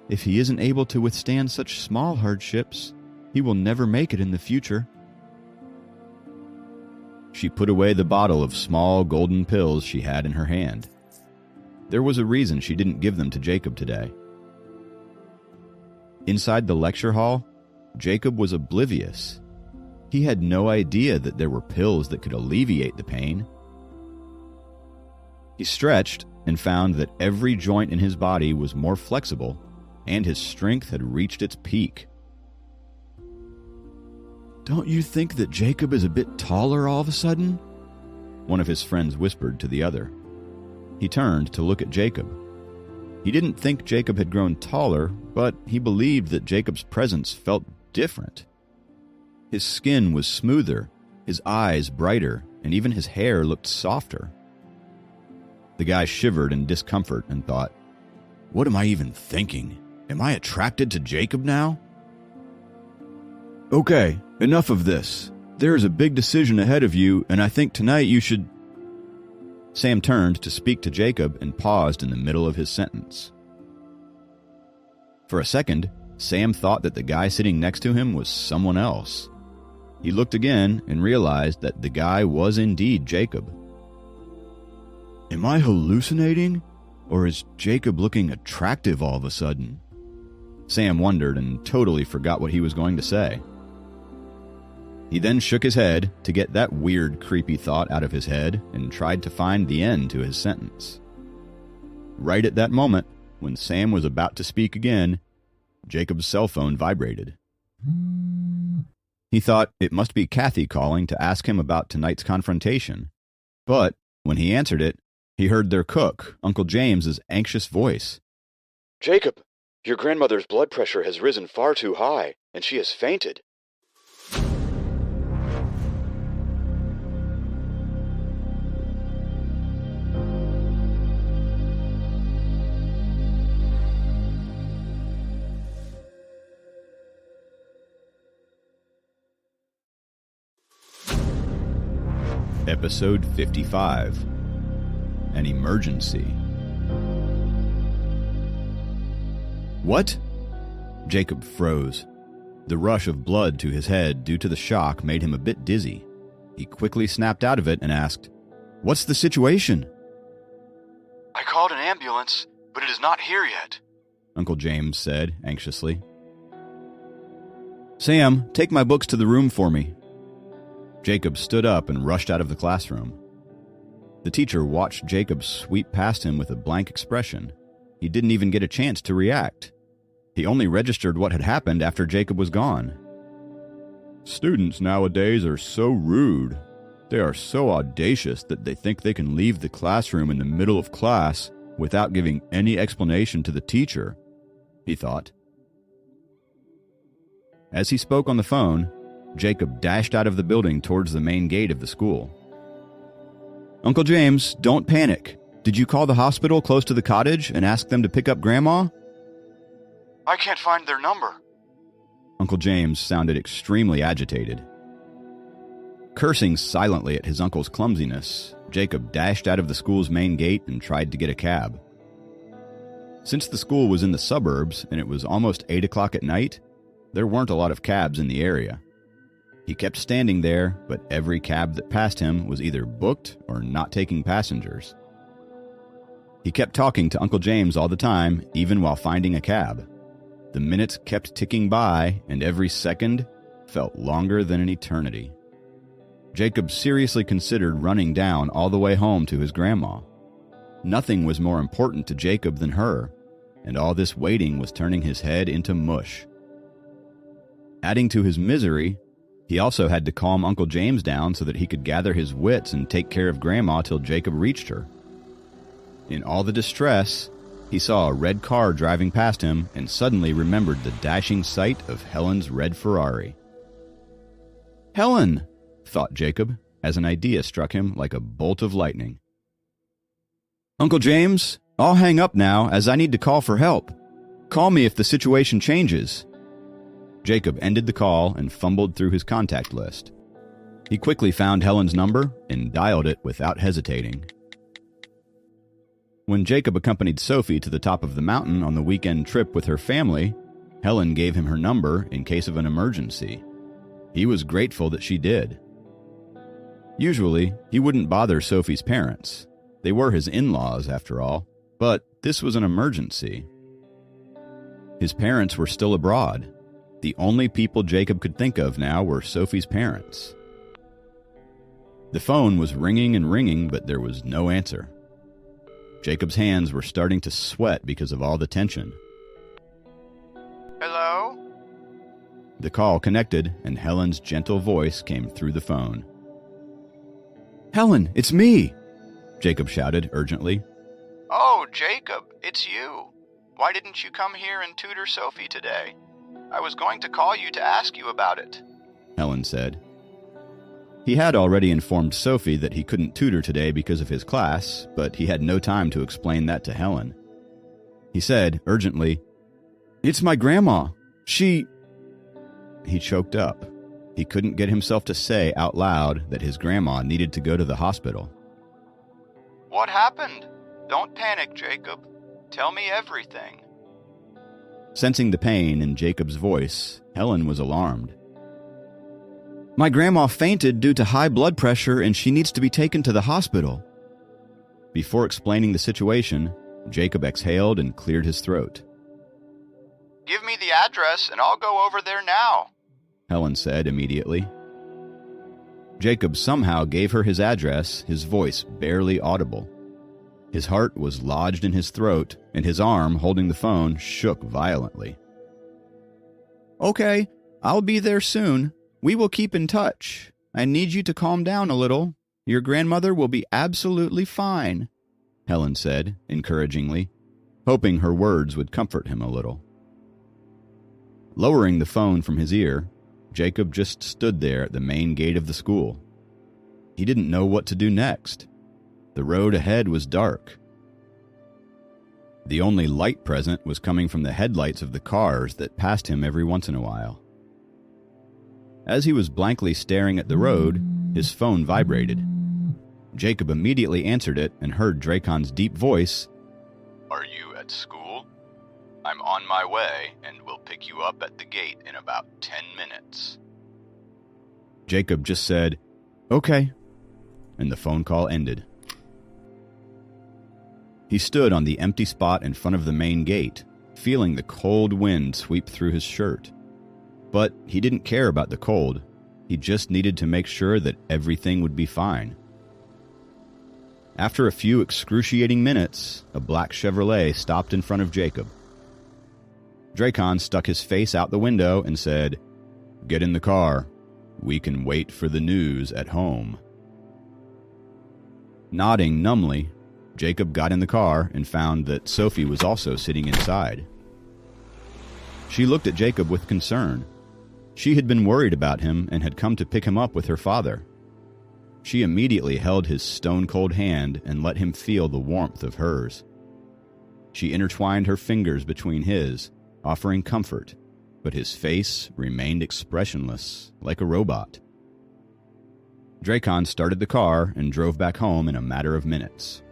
If he isn't able to withstand such small hardships, he will never make it in the future." She put away the bottle of small golden pills she had in her hand. There was a reason she didn't give them to Jacob today. Inside the lecture hall, Jacob was oblivious. He had no idea that there were pills that could alleviate the pain. He stretched and found that every joint in his body was more flexible, and his strength had reached its peak. "Don't you think that Jacob is a bit taller all of a sudden?" one of his friends whispered to the other. He turned to look at Jacob. He didn't think Jacob had grown taller, but he believed that Jacob's presence felt different. His skin was smoother, his eyes brighter, and even his hair looked softer. The guy shivered in discomfort and thought, "What am I even thinking? Am I attracted to Jacob now?" "Okay, enough of this. There is a big decision ahead of you, and I think tonight you should..." Sam turned to speak to Jacob and paused in the middle of his sentence. For a second, Sam thought that the guy sitting next to him was someone else. He looked again and realized that the guy was indeed Jacob. "Am I hallucinating? Or is Jacob looking attractive all of a sudden?" Sam wondered and totally forgot what he was going to say. He then shook his head to get that weird, creepy thought out of his head and tried to find the end to his sentence. Right at that moment, when Sam was about to speak again, Jacob's cell phone vibrated. He thought it must be Kathy calling to ask him about tonight's confrontation. But when he answered it, he heard their cook, Uncle James's anxious voice. "Jacob, your grandmother's blood pressure has risen far too high, and she has fainted." Episode 55. An Emergency. "What?" Jacob froze. The rush of blood to his head due to the shock made him a bit dizzy. He quickly snapped out of it and asked, "What's the situation?" "I called an ambulance, but it is not here yet," Uncle James said anxiously. "Sam, take my books to the room for me." Jacob stood up and rushed out of the classroom. The teacher watched Jacob sweep past him with a blank expression. He didn't even get a chance to react. He only registered what had happened after Jacob was gone. "Students nowadays are so rude. They are so audacious that they think they can leave the classroom in the middle of class without giving any explanation to the teacher," he thought. As he spoke on the phone, Jacob dashed out of the building towards the main gate of the school. "Uncle James, don't panic. Did you call the hospital close to the cottage and ask them to pick up Grandma?" "I can't find their number." Uncle James sounded extremely agitated. Cursing silently at his uncle's clumsiness, Jacob dashed out of the school's main gate and tried to get a cab. Since the school was in the suburbs and it was almost 8 o'clock at night, there weren't a lot of cabs in the area. He kept standing there, but every cab that passed him was either booked or not taking passengers. He kept talking to Uncle James all the time, even while finding a cab. The minutes kept ticking by, and every second felt longer than an eternity. Jacob seriously considered running down all the way home to his grandma. Nothing was more important to Jacob than her, and all this waiting was turning his head into mush. Adding to his misery, he also had to calm Uncle James down so that he could gather his wits and take care of Grandma till Jacob reached her. In all the distress, he saw a red car driving past him and suddenly remembered the dashing sight of Helen's red Ferrari. "Helen!" thought Jacob, as an idea struck him like a bolt of lightning. "Uncle James, I'll hang up now as I need to call for help. Call me if the situation changes." Jacob ended the call and fumbled through his contact list. He quickly found Helen's number and dialed it without hesitating. When Jacob accompanied Sophie to the top of the mountain on the weekend trip with her family, Helen gave him her number in case of an emergency. He was grateful that she did. Usually, he wouldn't bother Sophie's parents. They were his in-laws, after all, but this was an emergency. His parents were still abroad. The only people Jacob could think of now were Sophie's parents. The phone was ringing and ringing, but there was no answer. Jacob's hands were starting to sweat because of all the tension. Hello? The call connected, and Helen's gentle voice came through the phone. "Helen, it's me!" Jacob shouted urgently. Oh, Jacob, it's you. Why didn't you come here and tutor Sophie today? I was going to call you to ask you about it, Helen said. He had already informed Sophie that he couldn't tutor today because of his class, but he had no time to explain that to Helen. He said, urgently, "It's my grandma. She—" He choked up. He couldn't get himself to say out loud that his grandma needed to go to the hospital. What happened? Don't panic, Jacob. Tell me everything. Sensing the pain in Jacob's voice, Helen was alarmed. "My grandma fainted due to high blood pressure and she needs to be taken to the hospital." Before explaining the situation, Jacob exhaled and cleared his throat. Give me the address and I'll go over there now, Helen said immediately. Jacob somehow gave her his address, his voice barely audible. His heart was lodged in his throat, and his arm holding the phone shook violently. "Okay, I'll be there soon. We will keep in touch. I need you to calm down a little. Your grandmother will be absolutely fine," Helen said encouragingly, hoping her words would comfort him a little. Lowering the phone from his ear, Jacob just stood there at the main gate of the school. He didn't know what to do next. The road ahead was dark. The only light present was coming from the headlights of the cars that passed him every once in a while. As he was blankly staring at the road, his phone vibrated. Jacob immediately answered it and heard Dracon's deep voice. Are you at school? I'm on my way and will pick you up at the gate in about 10 minutes. Jacob just said, "Okay," and the phone call ended. He stood on the empty spot in front of the main gate, feeling the cold wind sweep through his shirt. But he didn't care about the cold. He just needed to make sure that everything would be fine. After a few excruciating minutes, a black Chevrolet stopped in front of Jacob. Dracon stuck his face out the window and said, "Get in the car. We can wait for the news at home." Nodding numbly, Jacob got in the car and found that Sophie was also sitting inside. She looked at Jacob with concern. She had been worried about him and had come to pick him up with her father. She immediately held his stone-cold hand and let him feel the warmth of hers. She intertwined her fingers between his, offering comfort, but his face remained expressionless, like a robot. Dracon started the car and drove back home in a matter of minutes.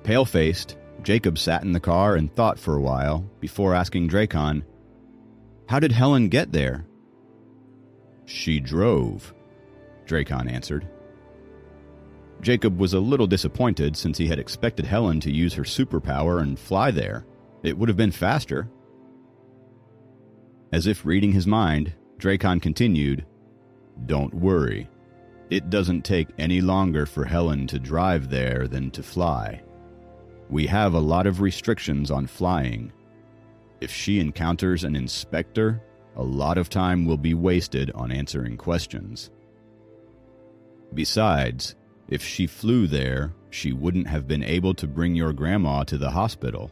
Pale-faced, Jacob sat in the car and thought for a while before asking Dracon, "How did Helen get there?" "She drove," Dracon answered. Jacob was a little disappointed since he had expected Helen to use her superpower and fly there. It would have been faster. As if reading his mind, Dracon continued, "Don't worry. It doesn't take any longer for Helen to drive there than to fly. We have a lot of restrictions on flying. If she encounters an inspector, a lot of time will be wasted on answering questions. Besides, if she flew there, she wouldn't have been able to bring your grandma to the hospital."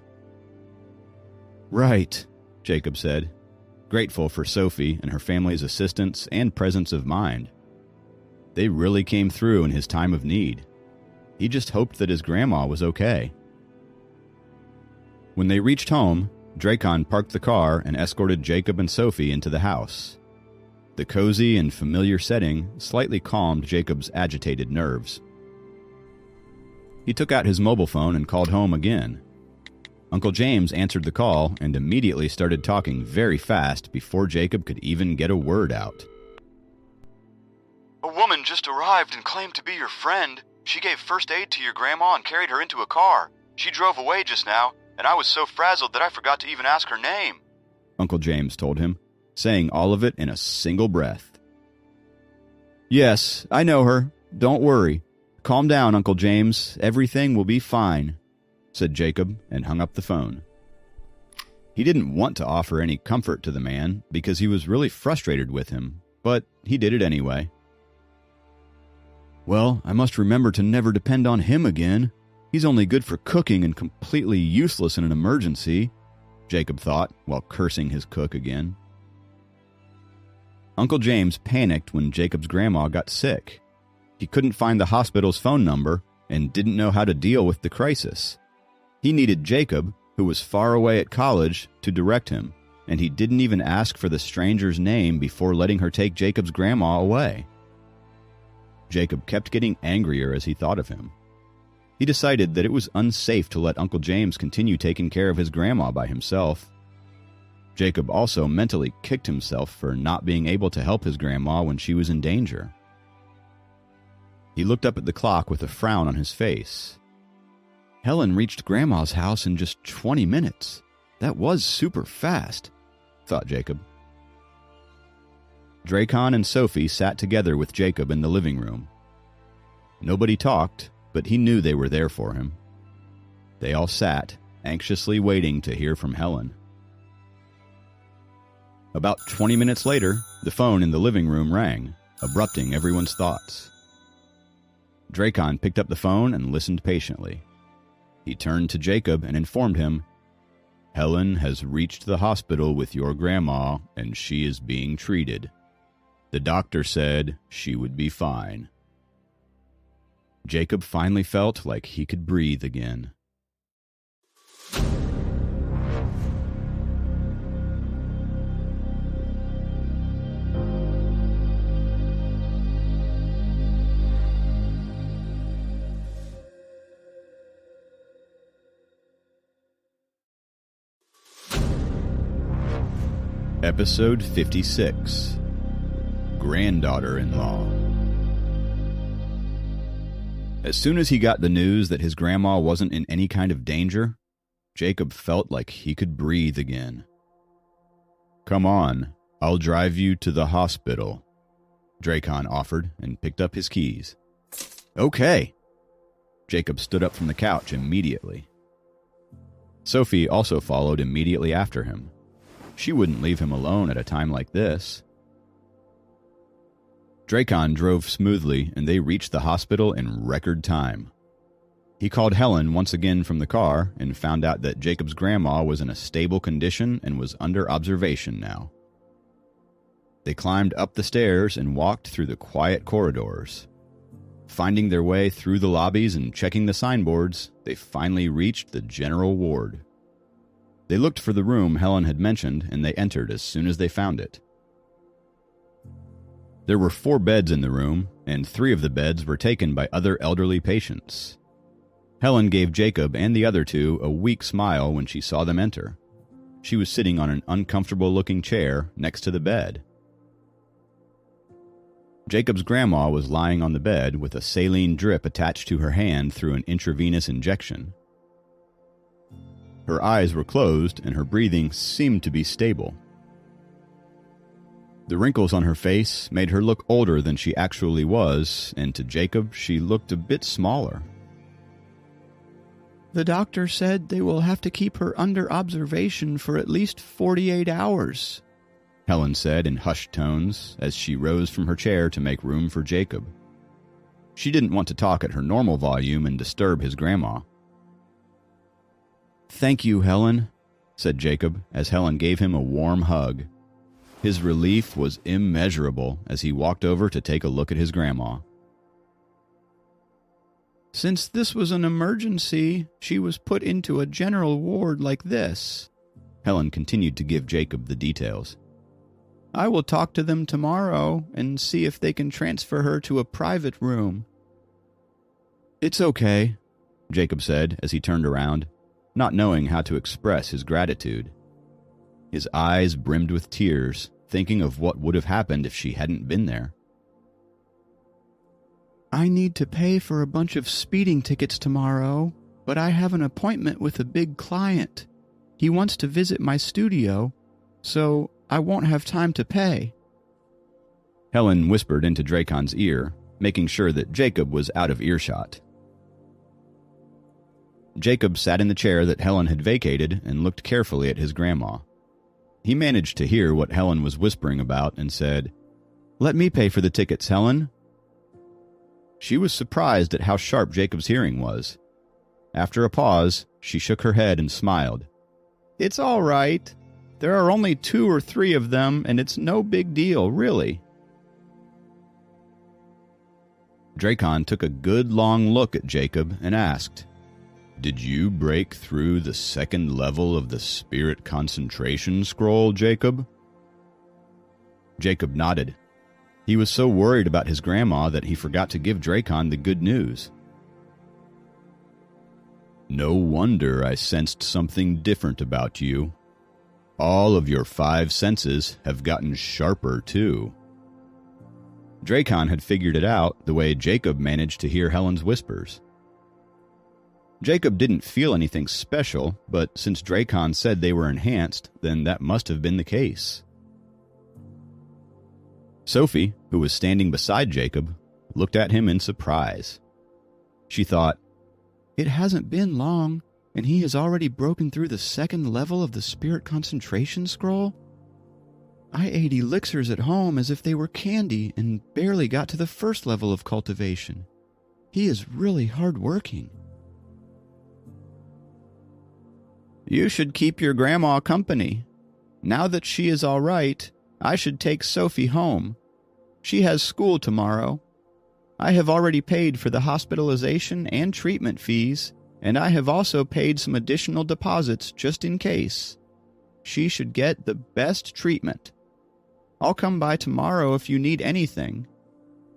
"Right," Jacob said, grateful for Sophie and her family's assistance and presence of mind. They really came through in his time of need. He just hoped that his grandma was okay. When they reached home, Dracon parked the car and escorted Jacob and Sophie into the house. The cozy and familiar setting slightly calmed Jacob's agitated nerves. He took out his mobile phone and called home again. Uncle James answered the call and immediately started talking very fast before Jacob could even get a word out. A woman just arrived and claimed to be your friend. She gave first aid to your grandma and carried her into a car. She drove away just now. and I was so frazzled that I forgot to even ask her name," Uncle James told him, saying all of it in a single breath. "Yes, I know her. Don't worry. Calm down, Uncle James. Everything will be fine," said Jacob and hung up the phone. He didn't want to offer any comfort to the man because he was really frustrated with him, but he did it anyway. "Well, I must remember to never depend on him again. He's only good for cooking and completely useless in an emergency," Jacob thought while cursing his cook again. Uncle James panicked when Jacob's grandma got sick. He couldn't find the hospital's phone number and didn't know how to deal with the crisis. He needed Jacob, who was far away at college, to direct him, and he didn't even ask for the stranger's name before letting her take Jacob's grandma away. Jacob kept getting angrier as he thought of him. He decided that it was unsafe to let Uncle James continue taking care of his grandma by himself. Jacob also mentally kicked himself for not being able to help his grandma when she was in danger. He looked up at the clock with a frown on his face. Helen reached Grandma's house in just 20 minutes. That was super fast, thought Jacob. Dracon and Sophie sat together with Jacob in the living room. Nobody talked, but he knew they were there for him. They all sat, anxiously waiting to hear from Helen. About 20 minutes later, the phone in the living room rang, abrupting everyone's thoughts. Dracon picked up the phone and listened patiently. He turned to Jacob and informed him, "Helen has reached the hospital with your grandma, and she is being treated. The doctor said she would be fine." Jacob finally felt like he could breathe again. Episode 56, Granddaughter-in-Law. As soon as he got the news that his grandma wasn't in any kind of danger, Jacob felt like he could breathe again. "Come on, I'll drive you to the hospital," Dracon offered and picked up his keys. "Okay." Jacob stood up from the couch immediately. Sophie also followed immediately after him. She wouldn't leave him alone at a time like this. Dracon drove smoothly, and they reached the hospital in record time. He called Helen once again from the car and found out that Jacob's grandma was in a stable condition and was under observation now. They climbed up the stairs and walked through the quiet corridors. Finding their way through the lobbies and checking the signboards, they finally reached the general ward. They looked for the room Helen had mentioned, and they entered as soon as they found it. There were 4 beds in the room, and 3 of the beds were taken by other elderly patients. Helen gave Jacob and the other 2 a weak smile when she saw them enter. She was sitting on an uncomfortable-looking chair next to the bed. Jacob's grandma was lying on the bed with a saline drip attached to her hand through an intravenous injection. Her eyes were closed, and her breathing seemed to be stable. The wrinkles on her face made her look older than she actually was, and to Jacob she looked a bit smaller. "The doctor said they will have to keep her under observation for at least 48 hours, Helen said in hushed tones as she rose from her chair to make room for Jacob. She didn't want to talk at her normal volume and disturb his grandma. "Thank you, Helen," said Jacob as Helen gave him a warm hug. His relief was immeasurable as he walked over to take a look at his grandma. "Since this was an emergency, she was put into a general ward like this," Helen continued to give Jacob the details. "I will talk to them tomorrow and see if they can transfer her to a private room." "It's okay," Jacob said as he turned around, not knowing how to express his gratitude. His eyes brimmed with tears, thinking of what would have happened if she hadn't been there. "I need to pay for a bunch of speeding tickets tomorrow," but I have an appointment with a big client. He wants to visit my studio, so I won't have time to pay." Helen whispered into Dracon's ear, making sure that Jacob was out of earshot. Jacob sat in the chair that Helen had vacated and looked carefully at his grandma. He managed to hear what Helen was whispering about and said, "Let me pay for the tickets, Helen." She was surprised at how sharp Jacob's hearing was. After a pause, she shook her head and smiled. "It's all right. There are only 2 or 3 of them, and it's no big deal, really." Dracon took a good long look at Jacob and asked, "Did you break through the 2nd level of the spirit concentration scroll, Jacob?" Jacob nodded. He was so worried about his grandma that he forgot to give Dracon the good news. "No wonder I sensed something different about you. All of your 5 senses have gotten sharper, too." Dracon had figured it out the way Jacob managed to hear Helen's whispers. Jacob didn't feel anything special, but since Dracon said they were enhanced, then that must have been the case. Sophie, who was standing beside Jacob, looked at him in surprise. She thought, "It hasn't been long, and he has already broken through the 2nd level of the spirit concentration scroll? I ate elixirs at home as if they were candy and barely got to the 1st level of cultivation. He is really hard-working." "You should keep your grandma company. Now that she is all right, I should take Sophie home. She has school tomorrow. I have already paid for the hospitalization and treatment fees, and I have also paid some additional deposits just in case. She should get the best treatment. I'll come by tomorrow if you need anything,"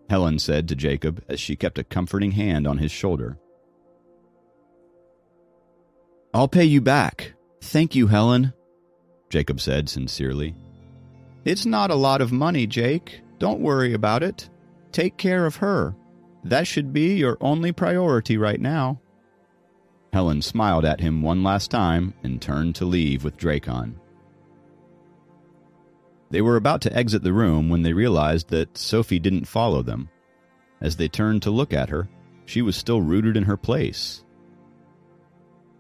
Helen said to Jacob as she kept a comforting hand on his shoulder. "I'll pay you back. Thank you, Helen," Jacob said sincerely. "It's not a lot of money, Jake. Don't worry about it. Take care of her. That should be your only priority right now." Helen smiled at him one last time and turned to leave with Dracon. They were about to exit the room when they realized that Sophie didn't follow them. As they turned to look at her, she was still rooted in her place.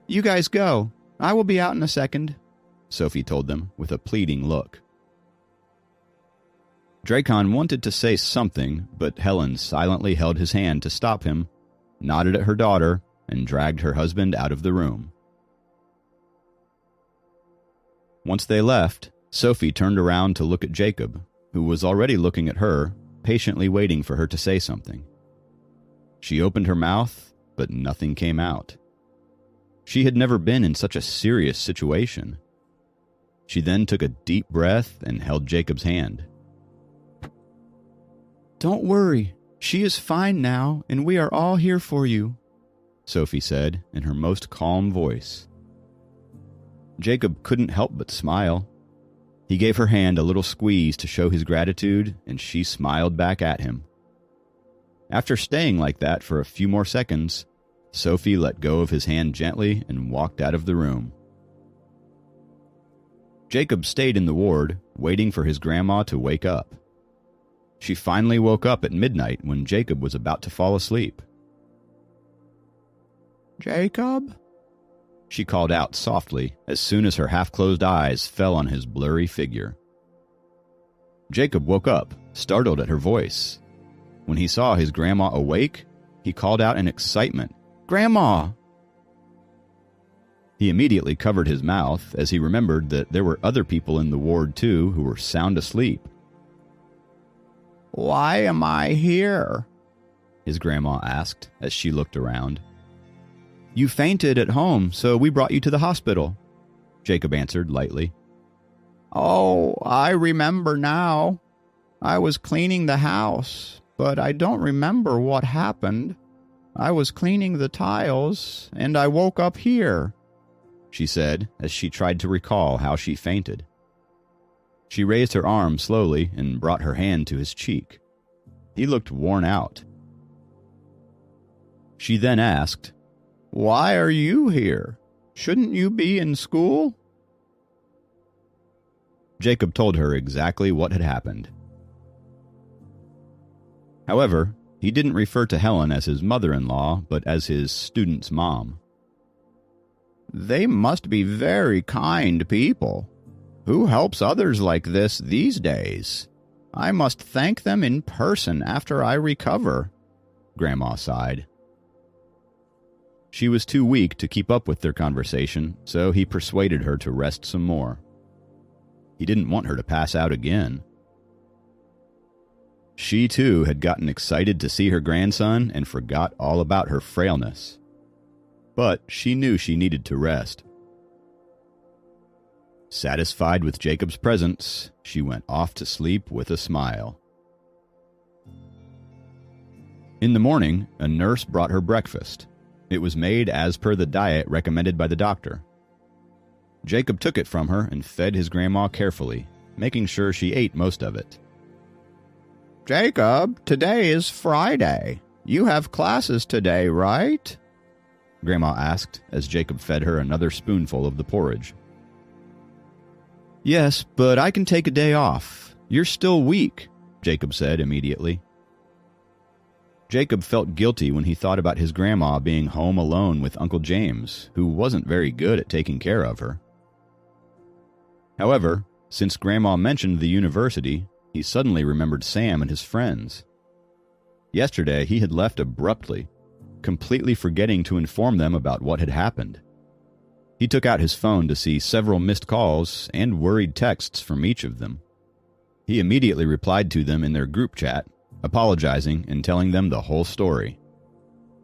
"You guys go. I will be out in a second," Sophie told them with a pleading look. Dracon wanted to say something, but Helen silently held his hand to stop him, nodded at her daughter, and dragged her husband out of the room. Once they left, Sophie turned around to look at Jacob, who was already looking at her, patiently waiting for her to say something. She opened her mouth, but nothing came out. She had never been in such a serious situation. She then took a deep breath and held Jacob's hand. "Don't worry. She is fine now, and we are all here for you," Sophie said in her most calm voice. Jacob couldn't help but smile. He gave her hand a little squeeze to show his gratitude, and she smiled back at him. After staying like that for a few more seconds, Sophie let go of his hand gently and walked out of the room. Jacob stayed in the ward, waiting for his grandma to wake up. She finally woke up at midnight when Jacob was about to fall asleep. "Jacob?" she called out softly as soon as her half-closed eyes fell on his blurry figure. Jacob woke up, startled at her voice. When he saw his grandma awake, he called out in excitement, "Grandma!" He immediately covered his mouth as he remembered that there were other people in the ward too who were sound asleep. "Why am I here?" his grandma asked as she looked around. "You fainted at home, so we brought you to the hospital," Jacob answered lightly. "Oh, I remember now. I was cleaning the house, but I don't remember what happened. I was cleaning the tiles, and I woke up here," she said as she tried to recall how she fainted. She raised her arm slowly and brought her hand to his cheek. He looked worn out. She then asked, Why are you here? Shouldn't you be in school?" Jacob told her exactly what had happened. However, he didn't refer to Helen as his mother-in-law, but as his student's mom. "They must be very kind people. Who helps others like this these days? I must thank them in person after I recover," Grandma sighed. She was too weak to keep up with their conversation, so he persuaded her to rest some more. He didn't want her to pass out again. She, too, had gotten excited to see her grandson and forgot all about her frailness. But she knew she needed to rest. Satisfied with Jacob's presence, she went off to sleep with a smile. In the morning, a nurse brought her breakfast. It was made as per the diet recommended by the doctor. Jacob took it from her and fed his grandma carefully, making sure she ate most of it. "Jacob, today is Friday. You have classes today, right?" Grandma asked as Jacob fed her another spoonful of the porridge. "Yes, but I can take a day off. You're still weak," Jacob said immediately. Jacob felt guilty when he thought about his grandma being home alone with Uncle James, who wasn't very good at taking care of her. However, since Grandma mentioned the university, he suddenly remembered Sam and his friends. Yesterday, he had left abruptly, completely forgetting to inform them about what had happened. He took out his phone to see several missed calls and worried texts from each of them. He immediately replied to them in their group chat, apologizing and telling them the whole story.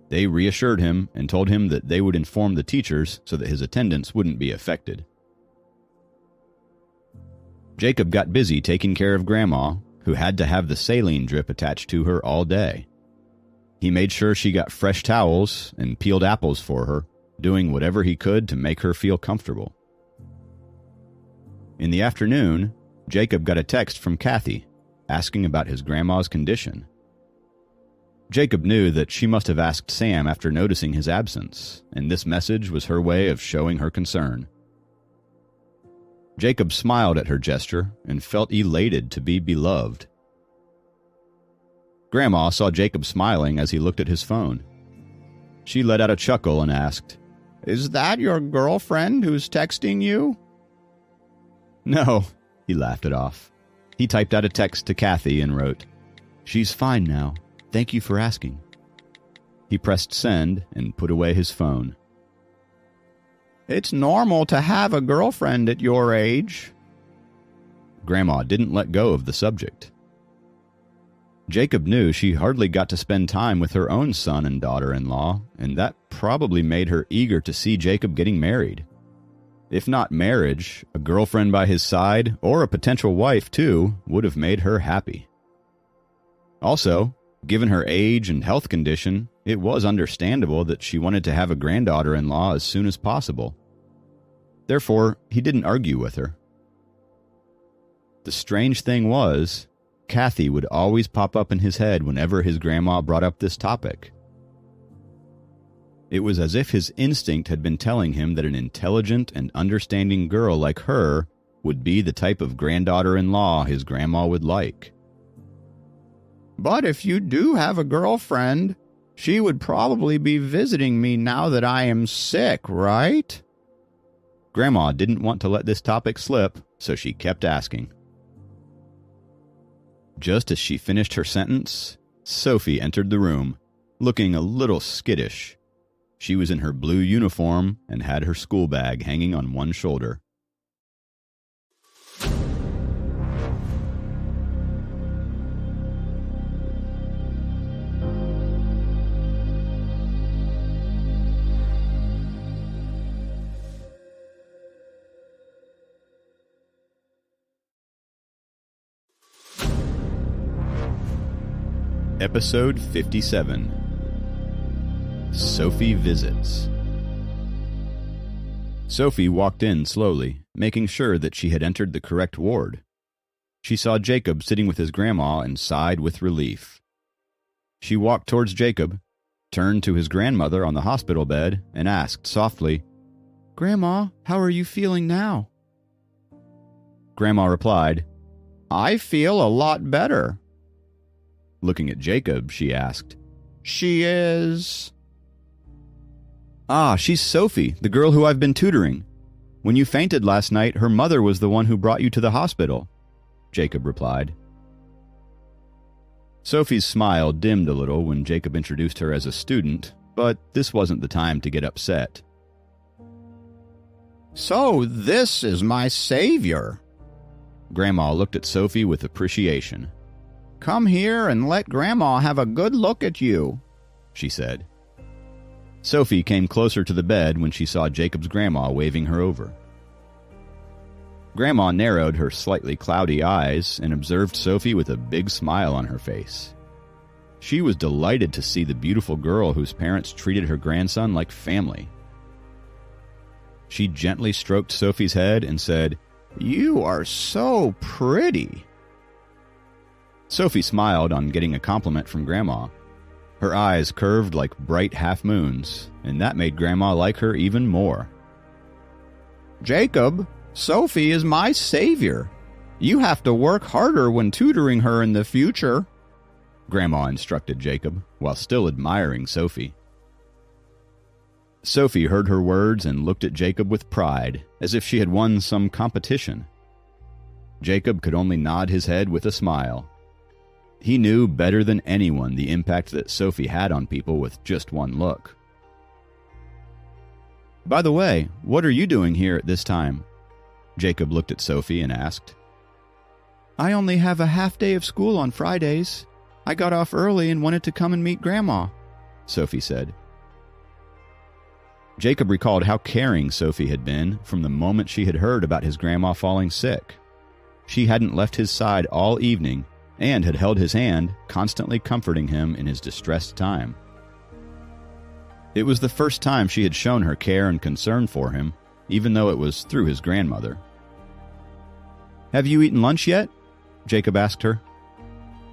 They reassured him and told him that they would inform the teachers so that his attendance wouldn't be affected. Jacob got busy taking care of Grandma, who had to have the saline drip attached to her all day. He made sure she got fresh towels and peeled apples for her, doing whatever he could to make her feel comfortable. In the afternoon, Jacob got a text from Kathy, asking about his grandma's condition. Jacob knew that she must have asked Sam after noticing his absence, and this message was her way of showing her concern. Jacob smiled at her gesture and felt elated to be beloved. Grandma saw Jacob smiling as he looked at his phone. She let out a chuckle and asked, "Is that your girlfriend who's texting you?" "No," he laughed it off. He typed out a text to Kathy and wrote, "She's fine now. Thank you for asking." He pressed send and put away his phone. "It's normal to have a girlfriend at your age." Grandma didn't let go of the subject. Jacob knew she hardly got to spend time with her own son and daughter-in-law, and that probably made her eager to see Jacob getting married. If not marriage, a girlfriend by his side, or a potential wife too, would have made her happy. Also, given her age and health condition, it was understandable that she wanted to have a granddaughter-in-law as soon as possible. Therefore, he didn't argue with her. The strange thing was, Kathy would always pop up in his head whenever his grandma brought up this topic. It was as if his instinct had been telling him that an intelligent and understanding girl like her would be the type of granddaughter-in-law his grandma would like. "But if you do have a girlfriend, she would probably be visiting me now that I am sick, right?" Grandma didn't want to let this topic slip, so she kept asking. Just as she finished her sentence, Sophie entered the room, looking a little skittish. She was in her blue uniform and had her school bag hanging on one shoulder. Episode 57. Sophie Visits. Sophie walked in slowly, making sure that she had entered the correct ward. She saw Jacob sitting with his grandma and sighed with relief. She walked towards Jacob, turned to his grandmother on the hospital bed and asked softly, "Grandma, how are you feeling now?" Grandma replied, "I feel a lot better." Looking at Jacob, she asked, "She is?" "Ah, she's Sophie, the girl who I've been tutoring. When you fainted last night, her mother was the one who brought you to the hospital," Jacob replied. Sophie's smile dimmed a little when Jacob introduced her as a student, but this wasn't the time to get upset. "So this is my savior." Grandma looked at Sophie with appreciation. "Come here and let Grandma have a good look at you," she said. Sophie came closer to the bed when she saw Jacob's grandma waving her over. Grandma narrowed her slightly cloudy eyes and observed Sophie with a big smile on her face. She was delighted to see the beautiful girl whose parents treated her grandson like family. She gently stroked Sophie's head and said, "You are so pretty." Sophie smiled on getting a compliment from Grandma. Her eyes curved like bright half-moons, and that made Grandma like her even more. "Jacob, Sophie is my savior. You have to work harder when tutoring her in the future," Grandma instructed Jacob, while still admiring Sophie. Sophie heard her words and looked at Jacob with pride, as if she had won some competition. Jacob could only nod his head with a smile. He knew better than anyone the impact that Sophie had on people with just one look. "By the way, what are you doing here at this time?" Jacob looked at Sophie and asked. "I only have a half day of school on Fridays. I got off early and wanted to come and meet Grandma," Sophie said. Jacob recalled how caring Sophie had been from the moment she had heard about his grandma falling sick. She hadn't left his side all evening and had held his hand, constantly comforting him in his distressed time. It was the first time she had shown her care and concern for him, even though it was through his grandmother. "Have you eaten lunch yet?" Jacob asked her.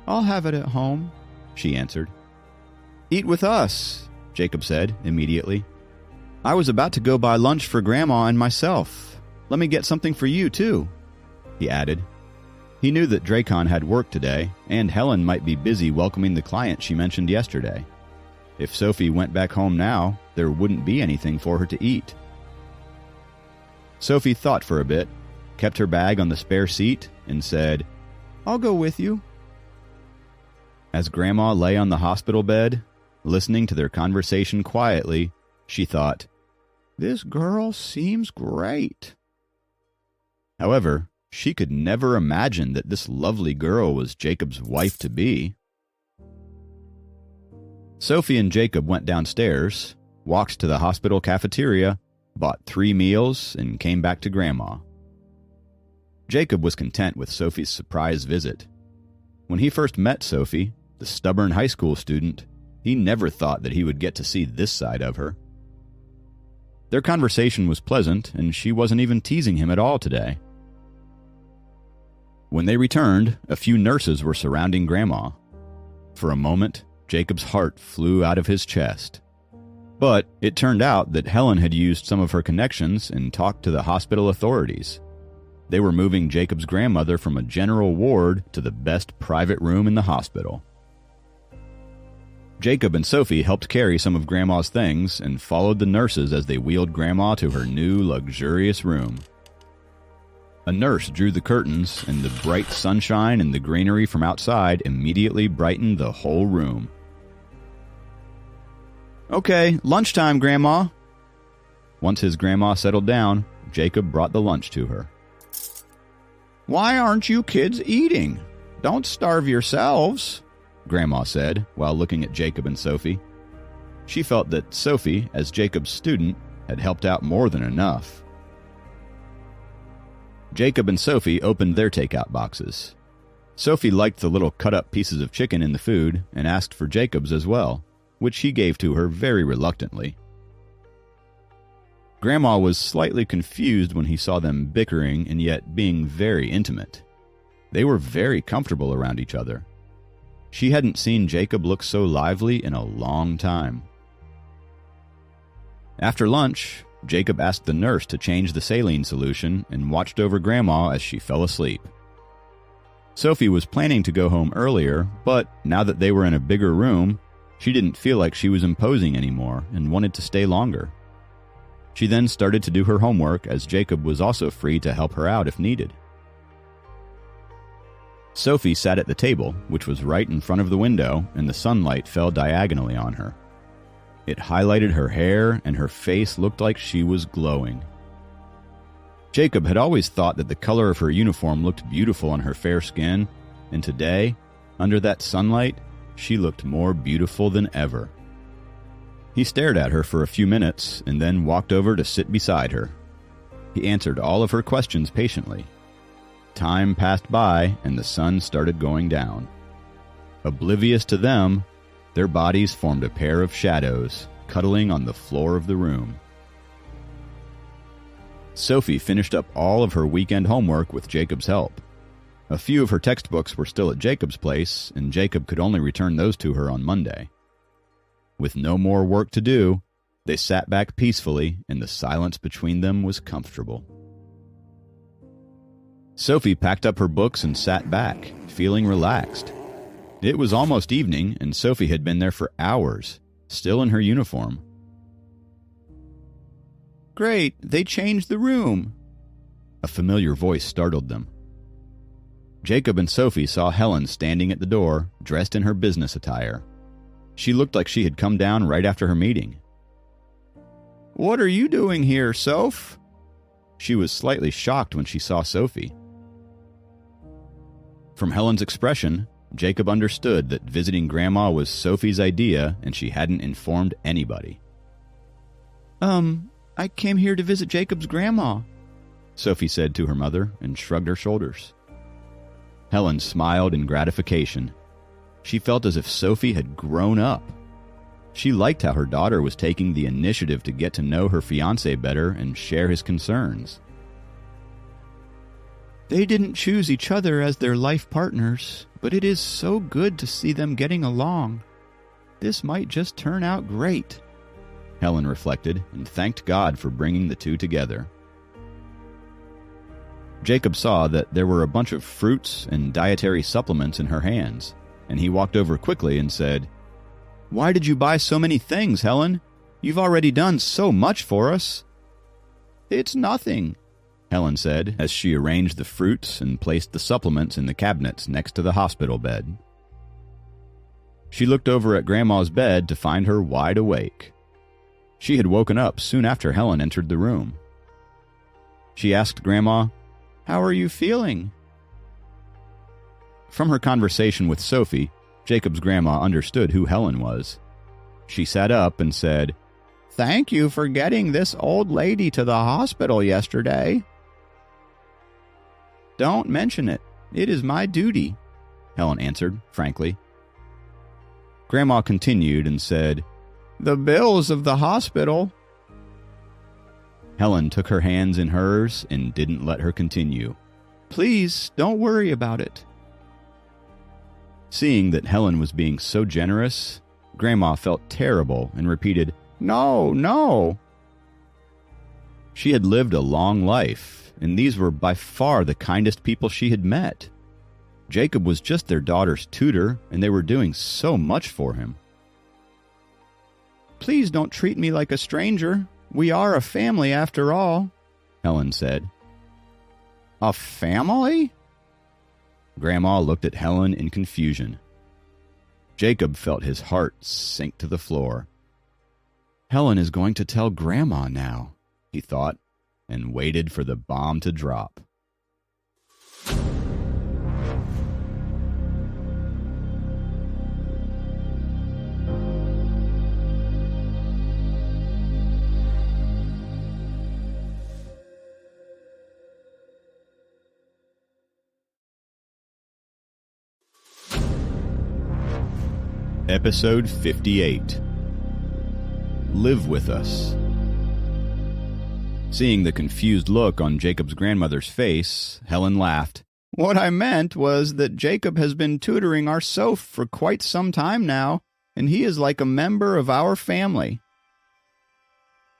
"I'll have it at home," she answered. "Eat with us," Jacob said immediately. "I was about to go buy lunch for Grandma and myself. Let me get something for you, too," he added. He knew that Dracon had work today, and Helen might be busy welcoming the client she mentioned yesterday. If Sophie went back home now, there wouldn't be anything for her to eat. Sophie thought for a bit, kept her bag on the spare seat, and said, "I'll go with you." As Grandma lay on the hospital bed, listening to their conversation quietly, she thought, "This girl seems great." However, she could never imagine that this lovely girl was Jacob's wife-to-be. Sophie and Jacob went downstairs, walked to the hospital cafeteria, bought 3 meals, and came back to Grandma. Jacob was content with Sophie's surprise visit. When he first met Sophie, the stubborn high school student, he never thought that he would get to see this side of her. Their conversation was pleasant, and she wasn't even teasing him at all today. When they returned, a few nurses were surrounding Grandma. For a moment, Jacob's heart flew out of his chest. But it turned out that Helen had used some of her connections and talked to the hospital authorities. They were moving Jacob's grandmother from a general ward to the best private room in the hospital. Jacob and Sophie helped carry some of Grandma's things and followed the nurses as they wheeled Grandma to her new, luxurious room. A nurse drew the curtains, and the bright sunshine and the greenery from outside immediately brightened the whole room. "Okay, lunchtime, Grandma." Once his grandma settled down, Jacob brought the lunch to her. "Why aren't you kids eating? Don't starve yourselves," Grandma said, while looking at Jacob and Sophie. She felt that Sophie, as Jacob's student, had helped out more than enough. Jacob and Sophie opened their takeout boxes. Sophie liked the little cut-up pieces of chicken in the food and asked for Jacob's as well, which he gave to her very reluctantly. Grandma was slightly confused when he saw them bickering and yet being very intimate. They were very comfortable around each other. She hadn't seen Jacob look so lively in a long time. After lunch, Jacob asked the nurse to change the saline solution and watched over Grandma as she fell asleep. Sophie was planning to go home earlier, but now that they were in a bigger room, she didn't feel like she was imposing anymore and wanted to stay longer. She then started to do her homework, as Jacob was also free to help her out if needed. Sophie sat at the table, which was right in front of the window, and the sunlight fell diagonally on her. It highlighted her hair, and her face looked like she was glowing. Jacob had always thought that the color of her uniform looked beautiful on her fair skin, and today, under that sunlight, she looked more beautiful than ever. He stared at her for a few minutes and then walked over to sit beside her. He answered all of her questions patiently. Time passed by and the sun started going down. Oblivious to them, their bodies formed a pair of shadows, cuddling on the floor of the room. Sophie finished up all of her weekend homework with Jacob's help. A few of her textbooks were still at Jacob's place, and Jacob could only return those to her on Monday. With no more work to do, they sat back peacefully, and the silence between them was comfortable. Sophie packed up her books and sat back, feeling relaxed. It was almost evening, and Sophie had been there for hours, still in her uniform. "Great, they changed the room." A familiar voice startled them. Jacob and Sophie saw Helen standing at the door, dressed in her business attire. She looked like she had come down right after her meeting. "What are you doing here, Soph?" She was slightly shocked when she saw Sophie. From Helen's expression, Jacob understood that visiting Grandma was Sophie's idea and she hadn't informed anybody. I came here to visit Jacob's grandma," Sophie said to her mother and shrugged her shoulders. Helen smiled in gratification. She felt as if Sophie had grown up. She liked how her daughter was taking the initiative to get to know her fiancé better and share his concerns. "They didn't choose each other as their life partners, but it is so good to see them getting along. This might just turn out great," Helen reflected and thanked God for bringing the two together. Jacob saw that there were a bunch of fruits and dietary supplements in her hands, and he walked over quickly and said, "Why did you buy so many things, Helen? You've already done so much for us." "It's nothing," Helen said as she arranged the fruits and placed the supplements in the cabinets next to the hospital bed. She looked over at Grandma's bed to find her wide awake. She had woken up soon after Helen entered the room. She asked Grandma, "How are you feeling?" From her conversation with Sophie, Jacob's grandma understood who Helen was. She sat up and said, "Thank you for getting this old lady to the hospital yesterday." "Don't mention it. It is my duty," Helen answered, frankly. Grandma continued and said, "The bills of the hospital." Helen took her hands in hers and didn't let her continue. "Please, don't worry about it." Seeing that Helen was being so generous, Grandma felt terrible and repeated, "No, no." She had lived a long life, and these were by far the kindest people she had met. Jacob was just their daughter's tutor, and they were doing so much for him. "Please don't treat me like a stranger. We are a family after all," Helen said. "A family?" Grandma looked at Helen in confusion. Jacob felt his heart sink to the floor. Helen is going to tell Grandma now, he thought, and waited for the bomb to drop. Episode 58. Live with Us. Seeing the confused look on Jacob's grandmother's face, Helen laughed. "What I meant was that Jacob has been tutoring our Soph for quite some time now, and he is like a member of our family."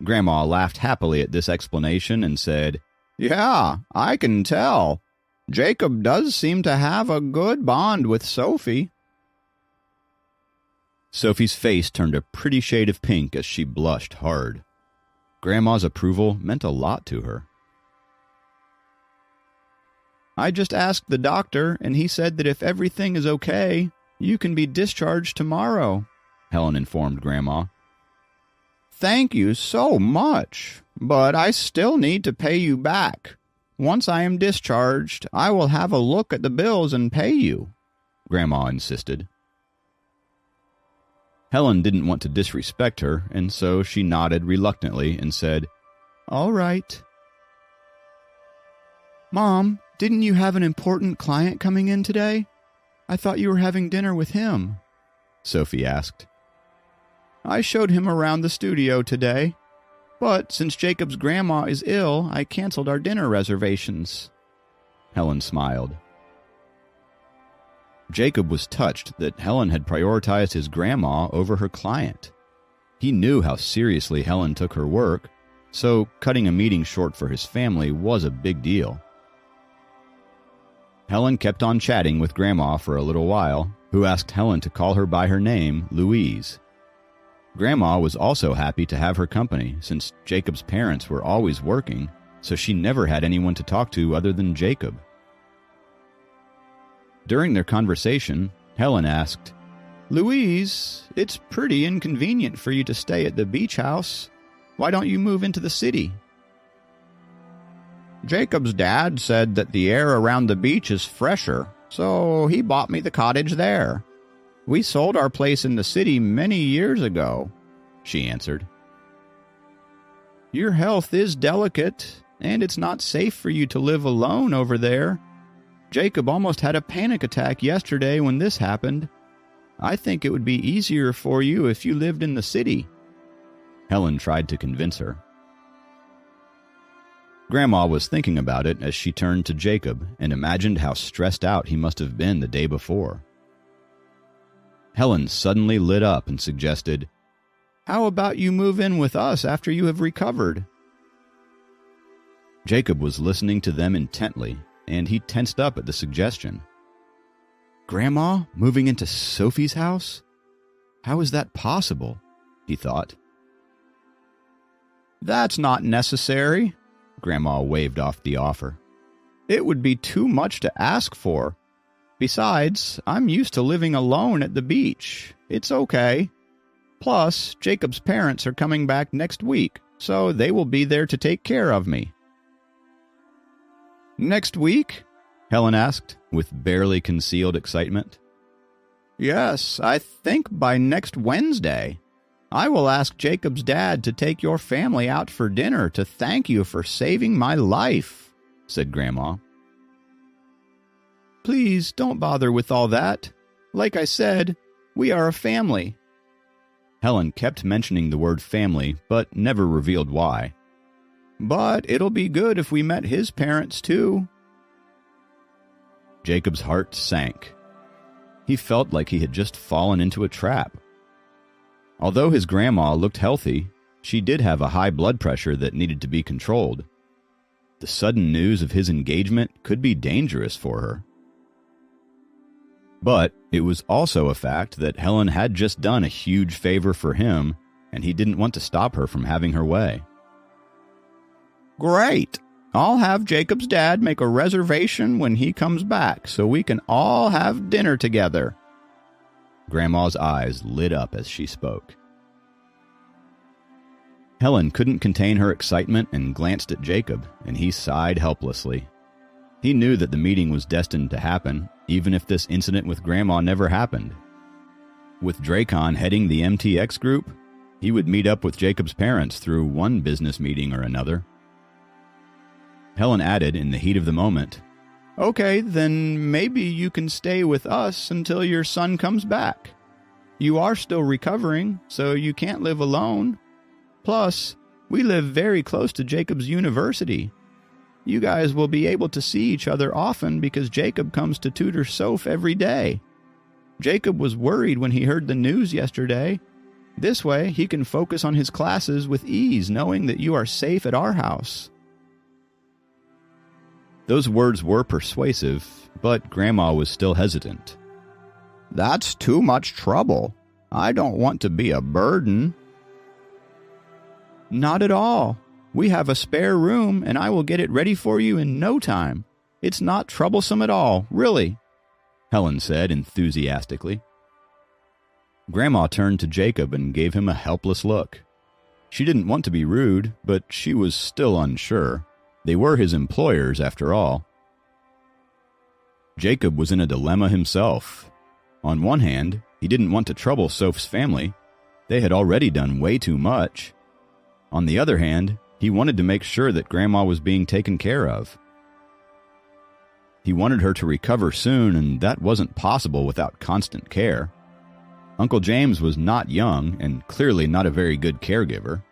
Grandma laughed happily at this explanation and said, "Yeah, I can tell. Jacob does seem to have a good bond with Sophie." Sophie's face turned a pretty shade of pink as she blushed hard. Grandma's approval meant a lot to her. "I just asked the doctor, and he said that if everything is okay, you can be discharged tomorrow," Helen informed Grandma. "Thank you so much, but I still need to pay you back. Once I am discharged, I will have a look at the bills and pay you," Grandma insisted. Helen didn't want to disrespect her, and so she nodded reluctantly and said, "All right." "Mom, didn't you have an important client coming in today? I thought you were having dinner with him," Sophie asked. "I showed him around the studio today, but since Jacob's grandma is ill, I canceled our dinner reservations." Helen smiled. Jacob was touched that Helen had prioritized his grandma over her client. He knew how seriously Helen took her work, so cutting a meeting short for his family was a big deal. Helen kept on chatting with Grandma for a little while, who asked Helen to call her by her name, Louise. Grandma was also happy to have her company, since Jacob's parents were always working, so she never had anyone to talk to other than Jacob. During their conversation, Helen asked, "Louise, it's pretty inconvenient for you to stay at the beach house. Why don't you move into the city?" "Jacob's dad said that the air around the beach is fresher, so he bought me the cottage there. We sold our place in the city many years ago," she answered. "Your health is delicate, and it's not safe for you to live alone over there. Jacob almost had a panic attack yesterday when this happened. I think it would be easier for you if you lived in the city." Helen tried to convince her. Grandma was thinking about it as she turned to Jacob and imagined how stressed out he must have been the day before. Helen suddenly lit up and suggested, "How about you move in with us after you have recovered?" Jacob was listening to them intently, and he tensed up at the suggestion. "Grandma moving into Sophie's house? How is that possible?" he thought. "That's not necessary," Grandma waved off the offer. "It would be too much to ask for. Besides, I'm used to living alone at the beach. It's okay. Plus, Jacob's parents are coming back next week, so they will be there to take care of me." "Next week?" Helen asked, with barely concealed excitement. "Yes, I think by next Wednesday. I will ask Jacob's dad to take your family out for dinner to thank you for saving my life," said Grandma. "Please don't bother with all that. Like I said, we are a family." Helen kept mentioning the word family, but never revealed why. "But it'll be good if we met his parents, too." Jacob's heart sank. He felt like he had just fallen into a trap. Although his grandma looked healthy, she did have a high blood pressure that needed to be controlled. The sudden news of his engagement could be dangerous for her. But it was also a fact that Helen had just done a huge favor for him, and he didn't want to stop her from having her way. "Great! I'll have Jacob's dad make a reservation when he comes back so we can all have dinner together." Grandma's eyes lit up as she spoke. Helen couldn't contain her excitement and glanced at Jacob, and he sighed helplessly. He knew that the meeting was destined to happen, even if this incident with Grandma never happened. With Dracon heading the MTX group, he would meet up with Jacob's parents through one business meeting or another. Helen added in the heat of the moment, "Okay, then maybe you can stay with us until your son comes back. You are still recovering, so you can't live alone. Plus, we live very close to Jacob's university. You guys will be able to see each other often because Jacob comes to tutor Soph every day. Jacob was worried when he heard the news yesterday, This way, he can focus on his classes with ease, knowing that you are safe at our house." Those words were persuasive, but Grandma was still hesitant. "That's too much trouble. I don't want to be a burden." "Not at all. We have a spare room, and I will get it ready for you in no time. It's not troublesome at all, really," Helen said enthusiastically. Grandma turned to Jacob and gave him a helpless look. She didn't want to be rude, but she was still unsure. They were his employers, after all. Jacob was in a dilemma himself. On one hand, he didn't want to trouble Soph's family. They had already done way too much. On the other hand, he wanted to make sure that Grandma was being taken care of. He wanted her to recover soon, and that wasn't possible without constant care. Uncle James was not young and clearly not a very good caregiver.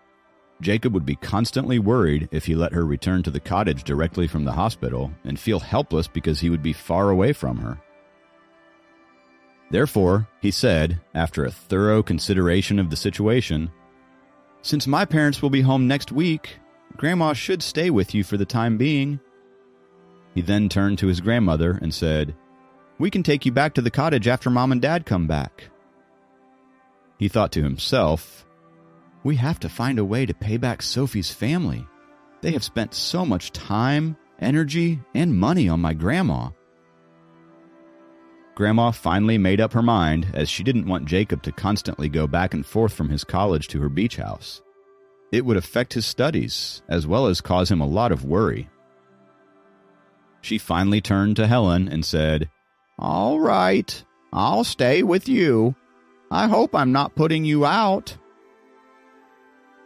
Jacob would be constantly worried if he let her return to the cottage directly from the hospital and feel helpless because he would be far away from her. Therefore, he said, after a thorough consideration of the situation, "Since my parents will be home next week, Grandma should stay with you for the time being." He then turned to his grandmother and said, "We can take you back to the cottage after Mom and Dad come back." He thought to himself, "We have to find a way to pay back Sophie's family. They have spent so much time, energy, and money on my grandma." Grandma finally made up her mind, as she didn't want Jacob to constantly go back and forth from his college to her beach house. It would affect his studies, as well as cause him a lot of worry. She finally turned to Helen and said, "All right, I'll stay with you. I hope I'm not putting you out."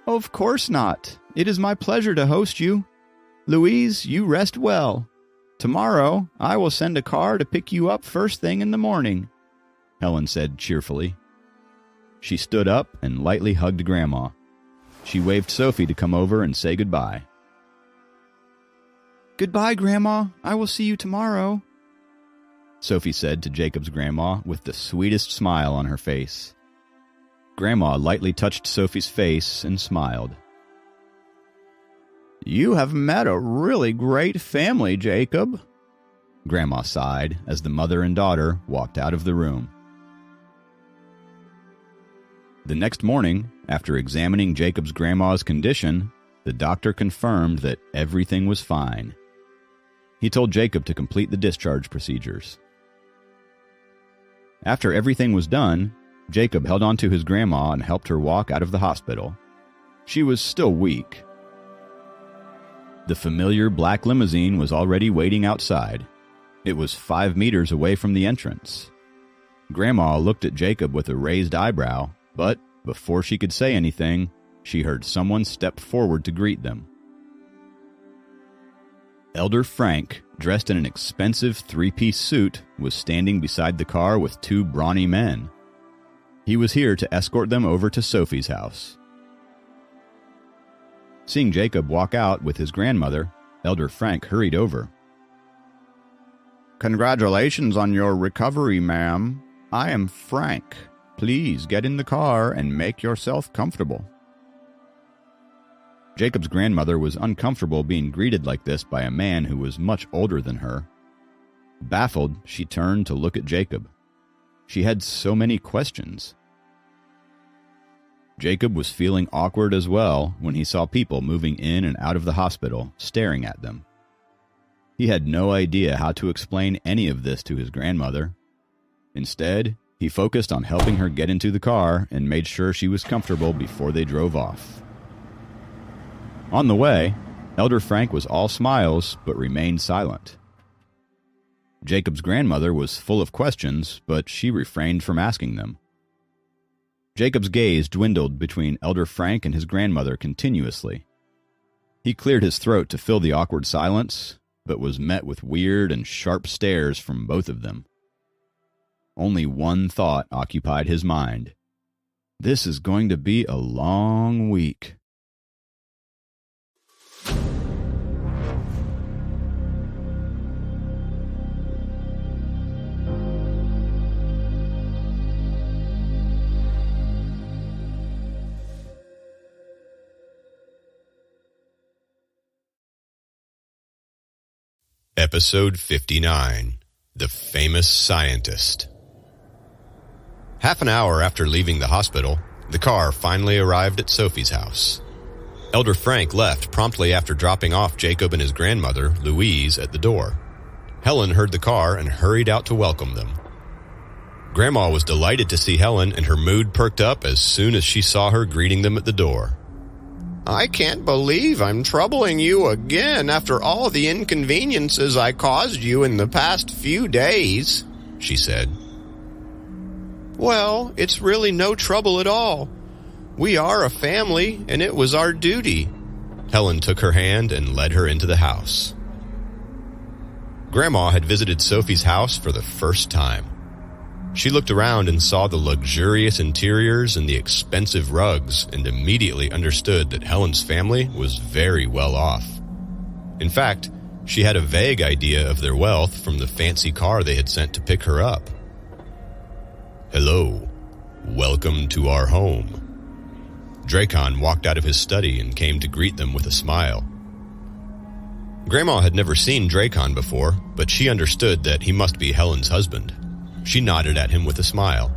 "Of course not. It is my pleasure to host you. Louise, you rest well. Tomorrow, I will send a car to pick you up first thing in the morning," Helen said cheerfully. She stood up and lightly hugged Grandma. She waved Sophie to come over and say goodbye. "Goodbye, Grandma. I will see you tomorrow," Sophie said to Jacob's grandma with the sweetest smile on her face. Grandma lightly touched Sophie's face and smiled. "You have met a really great family, Jacob," Grandma sighed as the mother and daughter walked out of the room. The next morning, after examining Jacob's grandma's condition, the doctor confirmed that everything was fine. He told Jacob to complete the discharge procedures. After everything was done, Jacob held on to his grandma and helped her walk out of the hospital. She was still weak. The familiar black limousine was already waiting outside. It was 5 meters away from the entrance. Grandma looked at Jacob with a raised eyebrow, but before she could say anything, she heard someone step forward to greet them. Elder Frank, dressed in an expensive 3-piece suit, was standing beside the car with 2 brawny men. He was here to escort them over to Sophie's house. Seeing Jacob walk out with his grandmother, Elder Frank hurried over. "Congratulations on your recovery, ma'am. I am Frank. Please get in the car and make yourself comfortable." Jacob's grandmother was uncomfortable being greeted like this by a man who was much older than her. Baffled, she turned to look at Jacob. She had so many questions. Jacob was feeling awkward as well when he saw people moving in and out of the hospital, staring at them. He had no idea how to explain any of this to his grandmother. Instead, he focused on helping her get into the car and made sure she was comfortable before they drove off. On the way, Elder Frank was all smiles but remained silent. Jacob's grandmother was full of questions, but she refrained from asking them. Jacob's gaze dwindled between Elder Frank and his grandmother continuously. He cleared his throat to fill the awkward silence, but was met with weird and sharp stares from both of them. Only one thought occupied his mind. This is going to be a long week. Episode 59, The Famous Scientist. Half an hour after leaving the hospital, the car finally arrived at Sophie's house. Elder Frank left promptly after dropping off Jacob and his grandmother, Louise, at the door. Helen heard the car and hurried out to welcome them. Grandma was delighted to see Helen, and her mood perked up as soon as she saw her greeting them at the door. "I can't believe I'm troubling you again after all the inconveniences I caused you in the past few days," she said. "Well, it's really no trouble at all. We are a family, and it was our duty." Helen took her hand and led her into the house. Grandma had visited Sophie's house for the first time. She looked around and saw the luxurious interiors and the expensive rugs and immediately understood that Helen's family was very well off. In fact, she had a vague idea of their wealth from the fancy car they had sent to pick her up. "Hello. Welcome to our home." Dracon walked out of his study and came to greet them with a smile. Grandma had never seen Dracon before, but she understood that he must be Helen's husband. She nodded at him with a smile.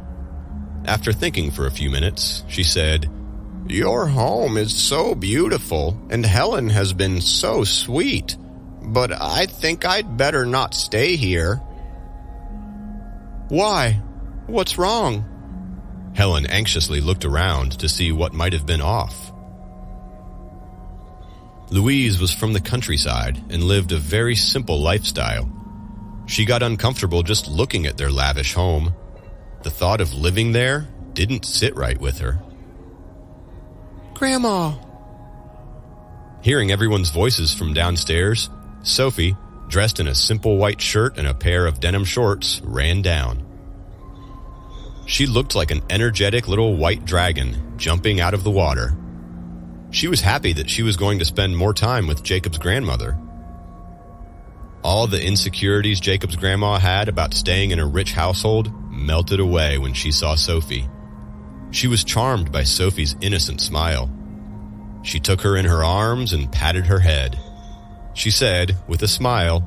After thinking for a few minutes, she said, "Your home is so beautiful, and Helen has been so sweet, but I think I'd better not stay here." "Why? What's wrong?" Helen anxiously looked around to see what might have been off. Louise was from the countryside and lived a very simple lifestyle. She got uncomfortable just looking at their lavish home. The thought of living there didn't sit right with her. "Grandma!" Hearing everyone's voices from downstairs, Sophie, dressed in a simple white shirt and a pair of denim shorts, ran down. She looked like an energetic little white dragon jumping out of the water. She was happy that she was going to spend more time with Jacob's grandmother. All the insecurities Jacob's grandma had about staying in a rich household melted away when she saw Sophie. She was charmed by Sophie's innocent smile. She took her in her arms and patted her head. She said, with a smile,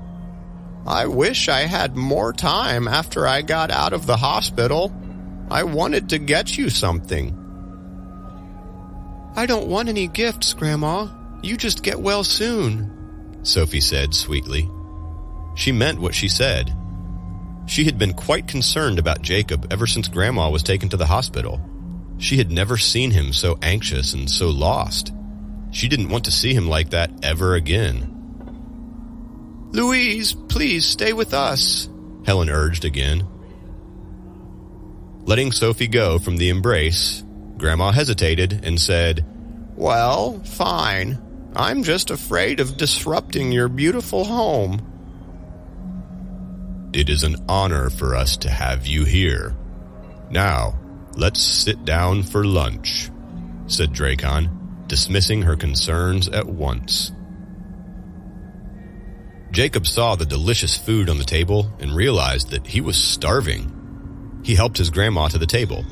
"I wish I had more time after I got out of the hospital. I wanted to get you something." "I don't want any gifts, Grandma. You just get well soon," Sophie said sweetly. She meant what she said. She had been quite concerned about Jacob ever since Grandma was taken to the hospital. She had never seen him so anxious and so lost. She didn't want to see him like that ever again. "Louise, please stay with us," Helen urged again. Letting Sophie go from the embrace, Grandma hesitated and said, "Well, fine. I'm just afraid of disrupting your beautiful home." "It is an honor for us to have you here. Now, let's sit down for lunch," said Dracon, dismissing her concerns at once. Jacob saw the delicious food on the table and realized that he was starving. He helped his grandma to the table.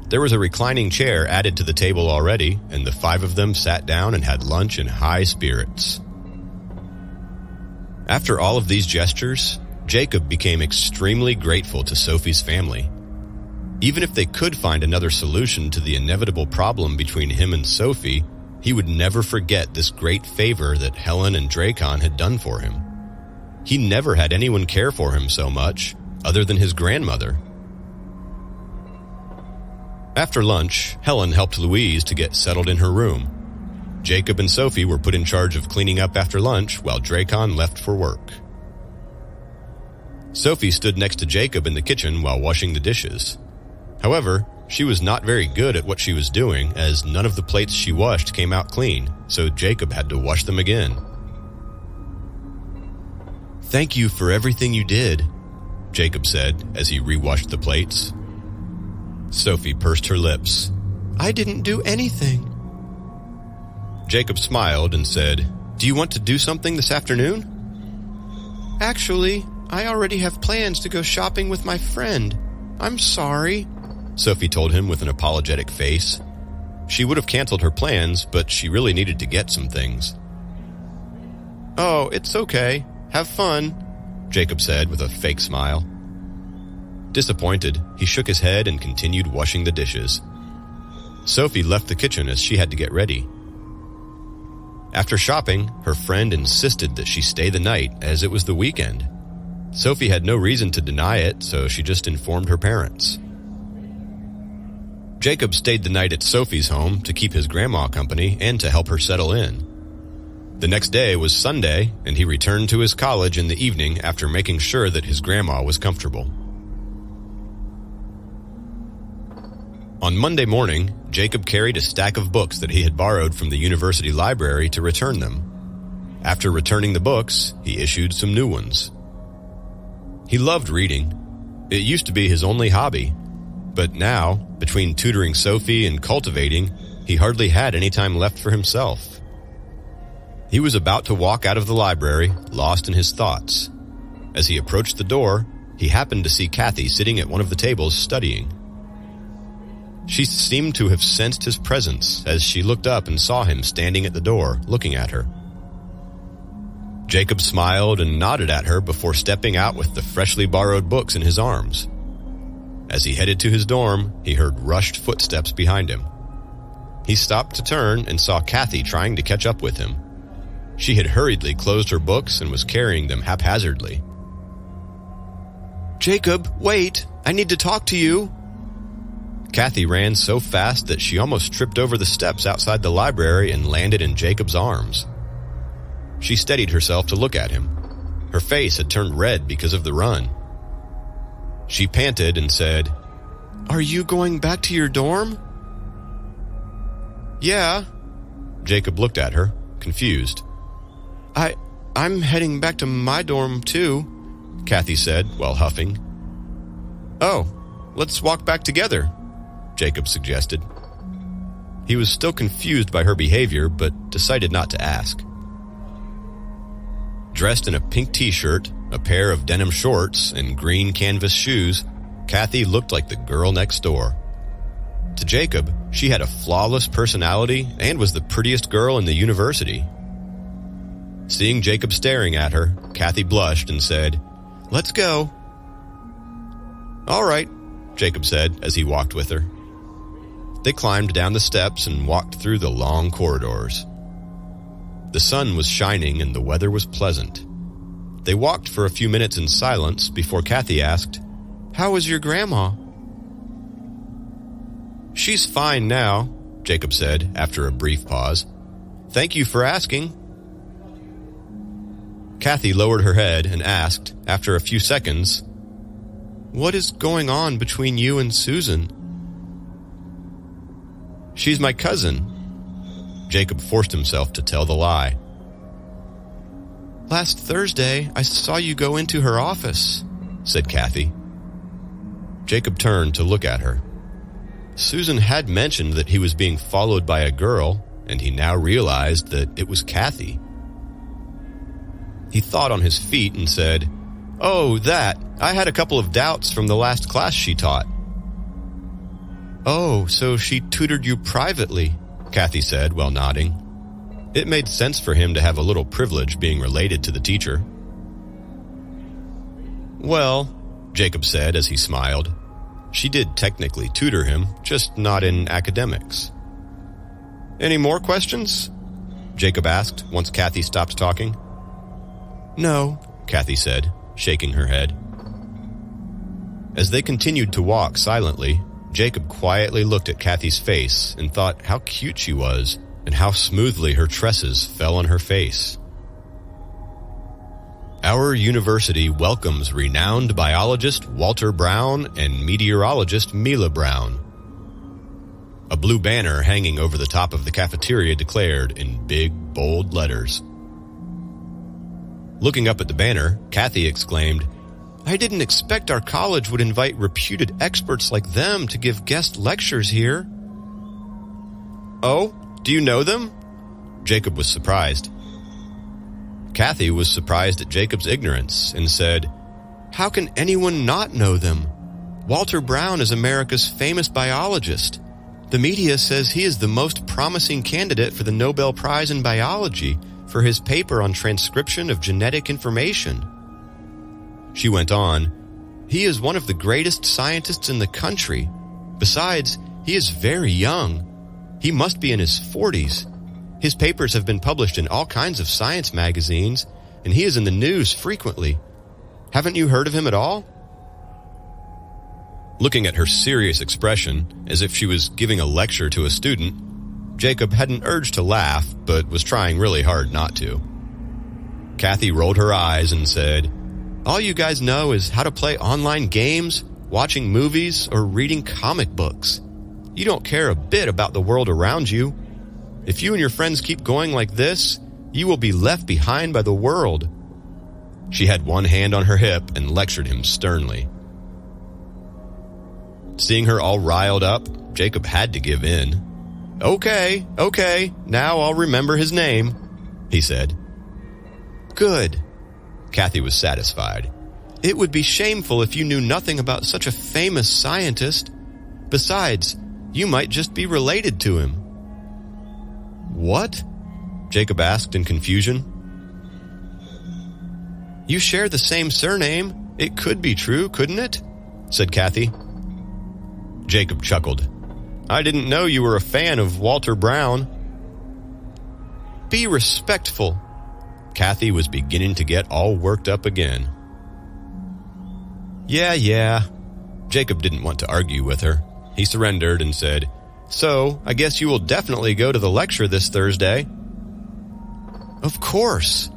There was a reclining chair added to the table already, and the five of them sat down and had lunch in high spirits. After all of these gestures, Jacob became extremely grateful to Sophie's family. Even if they could find another solution to the inevitable problem between him and Sophie, he would never forget this great favor that Helen and Dracon had done for him. He never had anyone care for him so much, other than his grandmother. After lunch, Helen helped Louise to get settled in her room. Jacob and Sophie were put in charge of cleaning up after lunch while Dracon left for work. Sophie stood next to Jacob in the kitchen while washing the dishes. However, she was not very good at what she was doing, as none of the plates she washed came out clean, so Jacob had to wash them again. "Thank you for everything you did," Jacob said as he re-washed the plates. Sophie pursed her lips. "I didn't do anything." Jacob smiled and said, "Do you want to do something this afternoon?" "Actually, I already have plans to go shopping with my friend. I'm sorry," Sophie told him with an apologetic face. She would have canceled her plans, but she really needed to get some things. "Oh, it's okay. Have fun, Jacob said with a fake smile. Disappointed, he shook his head and continued washing the dishes. Sophie left the kitchen as she had to get ready. After shopping, her friend insisted that she stay the night as it was the weekend. Sophie had no reason to deny it, so she just informed her parents. Jacob stayed the night at Sophie's home to keep his grandma company and to help her settle in. The next day was Sunday, and he returned to his college in the evening after making sure that his grandma was comfortable. On Monday morning, Jacob carried a stack of books that he had borrowed from the university library to return them. After returning the books, he issued some new ones. He loved reading. It used to be his only hobby, but now, between tutoring Sophie and cultivating, he hardly had any time left for himself. He was about to walk out of the library, lost in his thoughts. As he approached the door, he happened to see Kathy sitting at one of the tables studying. She seemed to have sensed his presence as she looked up and saw him standing at the door, looking at her. Jacob smiled and nodded at her before stepping out with the freshly borrowed books in his arms. As he headed to his dorm, he heard rushed footsteps behind him. He stopped to turn and saw Kathy trying to catch up with him. She had hurriedly closed her books and was carrying them haphazardly. "Jacob, wait! I need to talk to you!" Kathy ran so fast that she almost tripped over the steps outside the library and landed in Jacob's arms. She steadied herself to look at him. Her face had turned red because of the run. She panted and said, "Are you going back to your dorm?" "Yeah." Jacob looked at her, confused. I'm heading back to my dorm too," Kathy said while huffing. "Oh, let's walk back together," Jacob suggested. He was still confused by her behavior, but decided not to ask. Dressed in a pink t-shirt, a pair of denim shorts, and green canvas shoes, Kathy looked like the girl next door. To Jacob, she had a flawless personality and was the prettiest girl in the university. Seeing Jacob staring at her, Kathy blushed and said, "Let's go." "All right," Jacob said as he walked with her. They climbed down the steps and walked through the long corridors. The sun was shining and the weather was pleasant. They walked for a few minutes in silence before Kathy asked, "How is your grandma?" "She's fine now," Jacob said after a brief pause. "Thank you for asking." Kathy lowered her head and asked, after a few seconds, "What is going on between you and Susan?" "She's my cousin." Jacob forced himself to tell the lie. "Last Thursday, I saw you go into her office," said Kathy. Jacob turned to look at her. Susan had mentioned that he was being followed by a girl, and he now realized that it was Kathy. He thought on his feet and said, "Oh, that. I had a couple of doubts from the last class she taught." "Oh, so she tutored you privately," Kathy said while nodding. It made sense for him to have a little privilege being related to the teacher. "Well," Jacob said as he smiled, "she did technically tutor him, just not in academics." "Any more questions?" Jacob asked once Kathy stopped talking. "No," Kathy said, shaking her head. As they continued to walk silently, Jacob quietly looked at Kathy's face and thought how cute she was and how smoothly her tresses fell on her face. Our university welcomes renowned biologist Walter Brown and meteorologist Mila Brown. A blue banner hanging over the top of the cafeteria declared in big, bold letters. Looking up at the banner, Kathy exclaimed, "I didn't expect our college would invite reputed experts like them to give guest lectures here." "Oh, do you know them?" Jacob was surprised. Kathy was surprised at Jacob's ignorance and said, "How can anyone not know them? Walter Brown is America's famous biologist. The media says he is the most promising candidate for the Nobel Prize in Biology, for his paper on transcription of genetic information. She went on, "He is one of the greatest scientists in the country. Besides, he is very young. He must be in his 40s. His papers have been published in all kinds of science magazines, and he is in the news frequently. Haven't you heard of him at all?" Looking at her serious expression, as if she was giving a lecture to a student, Jacob had an urge to laugh, but was trying really hard not to. Kathy rolled her eyes and said, "All you guys know is how to play online games, watching movies, or reading comic books. You don't care a bit about the world around you. If you and your friends keep going like this, you will be left behind by the world." She had one hand on her hip and lectured him sternly. Seeing her all riled up, Jacob had to give in. Okay, now I'll remember his name," he said. "Good." Kathy was satisfied. "It would be shameful if you knew nothing about such a famous scientist. Besides, you might just be related to him." "What?" Jacob asked in confusion. "You share the same surname. It could be true, couldn't it?" said Kathy. Jacob chuckled. "I didn't know you were a fan of Walter Brown." "Be respectful." Kathy was beginning to get all worked up again. Yeah. Jacob didn't want to argue with her. He surrendered and said, "So, I guess you will definitely go to the lecture this Thursday." "Of course.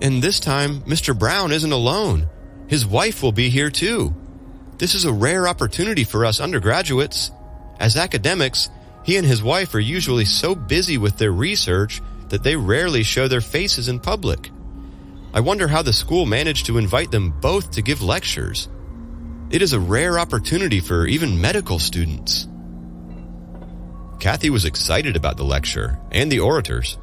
And this time, Mr. Brown isn't alone. His wife will be here too. This is a rare opportunity for us undergraduates. As academics, he and his wife are usually so busy with their research that they rarely show their faces in public. I wonder how the school managed to invite them both to give lectures. It is a rare opportunity for even medical students." Kathy was excited about the lecture and the orators.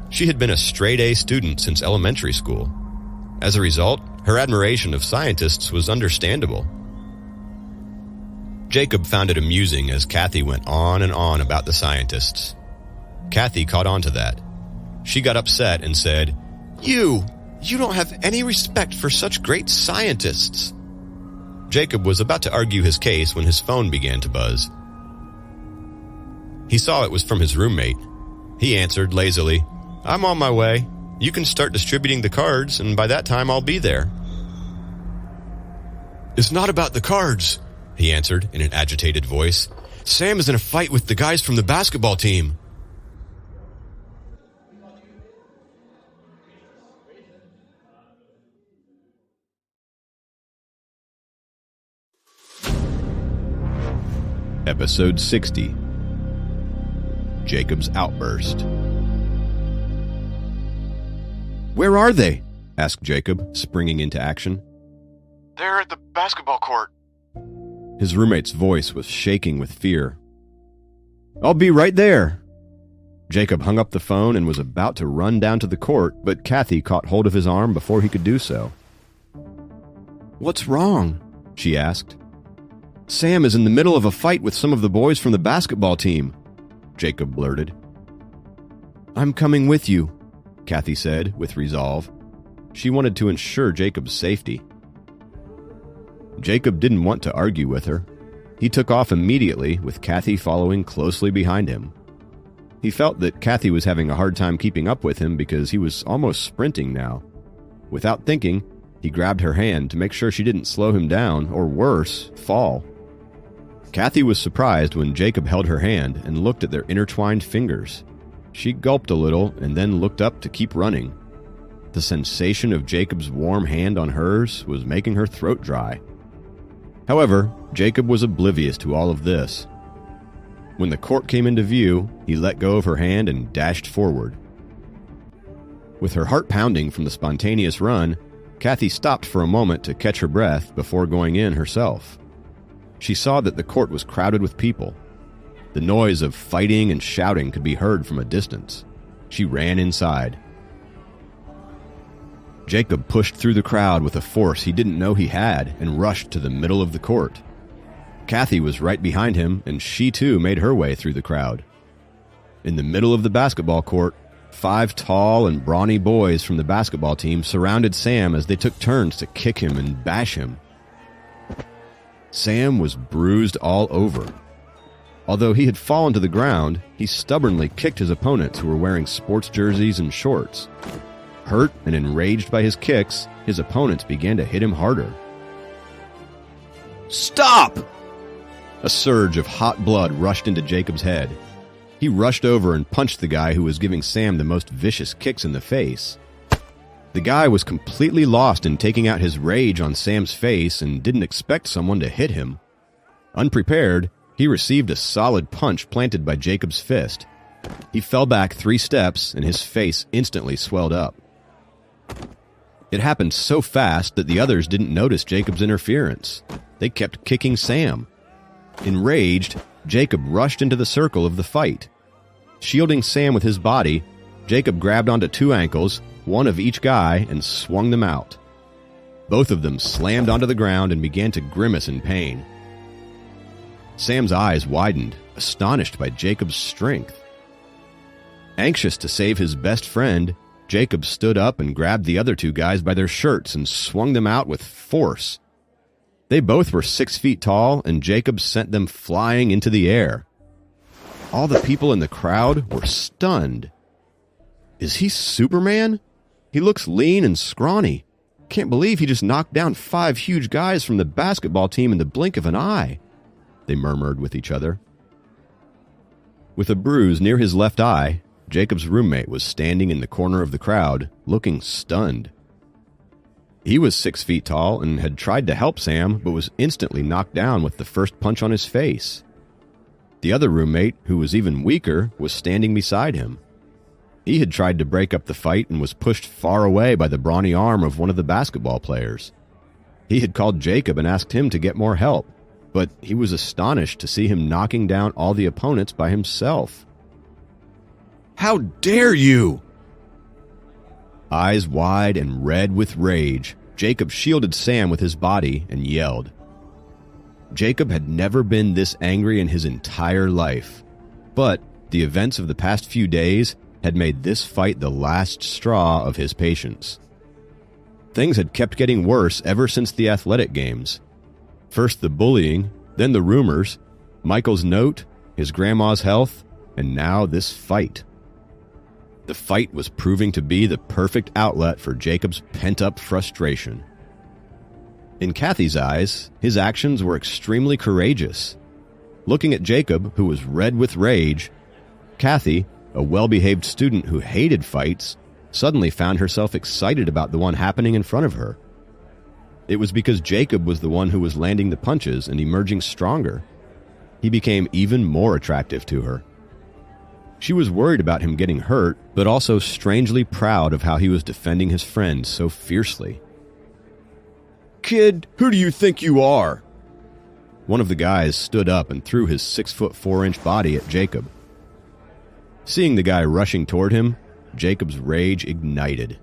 She had been a straight-A student since elementary school. As a result, her admiration of scientists was understandable. Jacob found it amusing as Kathy went on and on about the scientists. Kathy caught on to that. She got upset and said, You don't have any respect for such great scientists." Jacob was about to argue his case when his phone began to buzz. He saw it was from his roommate. He answered lazily, "I'm on my way. You can start distributing the cards, and by that time I'll be there." "It's not about the cards," he answered in an agitated voice. "Sam is in a fight with the guys from the basketball team." Episode 60. Jacob's Outburst. "Where are they?" asked Jacob, springing into action. "They're at the basketball court." His roommate's voice was shaking with fear. "I'll be right there." Jacob hung up the phone and was about to run down to the court, but Kathy caught hold of his arm before he could do so. "What's wrong?" she asked. "Sam is in the middle of a fight with some of the boys from the basketball team," Jacob blurted. "I'm coming with you," Kathy said with resolve. She wanted to ensure Jacob's safety. Jacob didn't want to argue with her. He took off immediately, with Kathy following closely behind him. He felt that Kathy was having a hard time keeping up with him because he was almost sprinting now. Without thinking, he grabbed her hand to make sure she didn't slow him down, or worse, fall. Kathy was surprised when Jacob held her hand and looked at their intertwined fingers. She gulped a little and then looked up to keep running. The sensation of Jacob's warm hand on hers was making her throat dry. However, Jacob was oblivious to all of this. When the court came into view, he let go of her hand and dashed forward. With her heart pounding from the spontaneous run, Kathy stopped for a moment to catch her breath before going in herself. She saw that the court was crowded with people. The noise of fighting and shouting could be heard from a distance. She ran inside. Jacob pushed through the crowd with a force he didn't know he had and rushed to the middle of the court. Kathy was right behind him, and she too made her way through the crowd. In the middle of the basketball court, 5 tall and brawny boys from the basketball team surrounded Sam as they took turns to kick him and bash him. Sam was bruised all over. Although he had fallen to the ground, he stubbornly kicked his opponents who were wearing sports jerseys and shorts. Hurt and enraged by his kicks, his opponents began to hit him harder. "Stop!" A surge of hot blood rushed into Jacob's head. He rushed over and punched the guy who was giving Sam the most vicious kicks in the face. The guy was completely lost in taking out his rage on Sam's face and didn't expect someone to hit him. Unprepared, he received a solid punch planted by Jacob's fist. He fell back 3 steps and his face instantly swelled up. It happened so fast that the others didn't notice Jacob's interference. They kept kicking Sam. Enraged, Jacob rushed into the circle of the fight. Shielding Sam with his body, Jacob grabbed onto 2 ankles, one of each guy, and swung them out. Both of them slammed onto the ground and began to grimace in pain. Sam's eyes widened, astonished by Jacob's strength. Anxious to save his best friend, Jacob stood up and grabbed the other 2 guys by their shirts and swung them out with force. They both were 6 feet tall, and Jacob sent them flying into the air. All the people in the crowd were stunned. Is he Superman? He looks lean and scrawny. Can't believe he just knocked down 5 huge guys from the basketball team in the blink of an eye, they murmured with each other. With a bruise near his left eye, Jacob's roommate was standing in the corner of the crowd, looking stunned. He was 6 feet tall and had tried to help Sam, but was instantly knocked down with the first punch on his face. The other roommate, who was even weaker, was standing beside him. He had tried to break up the fight and was pushed far away by the brawny arm of one of the basketball players. He had called Jacob and asked him to get more help, but he was astonished to see him knocking down all the opponents by himself. "How dare you!" Eyes wide and red with rage, Jacob shielded Sam with his body and yelled. Jacob had never been this angry in his entire life, but the events of the past few days had made this fight the last straw of his patience. Things had kept getting worse ever since the athletic games. First the bullying, then the rumors, Michael's note, his grandma's health, and now this fight. The fight was proving to be the perfect outlet for Jacob's pent-up frustration. In Kathy's eyes, his actions were extremely courageous. Looking at Jacob, who was red with rage, Kathy, a well-behaved student who hated fights, suddenly found herself excited about the one happening in front of her. It was because Jacob was the one who was landing the punches and emerging stronger. He became even more attractive to her. She was worried about him getting hurt, but also strangely proud of how he was defending his friend so fiercely. "Kid, who do you think you are?" One of the guys stood up and threw his 6'4" body at Jacob. Seeing the guy rushing toward him, Jacob's rage ignited.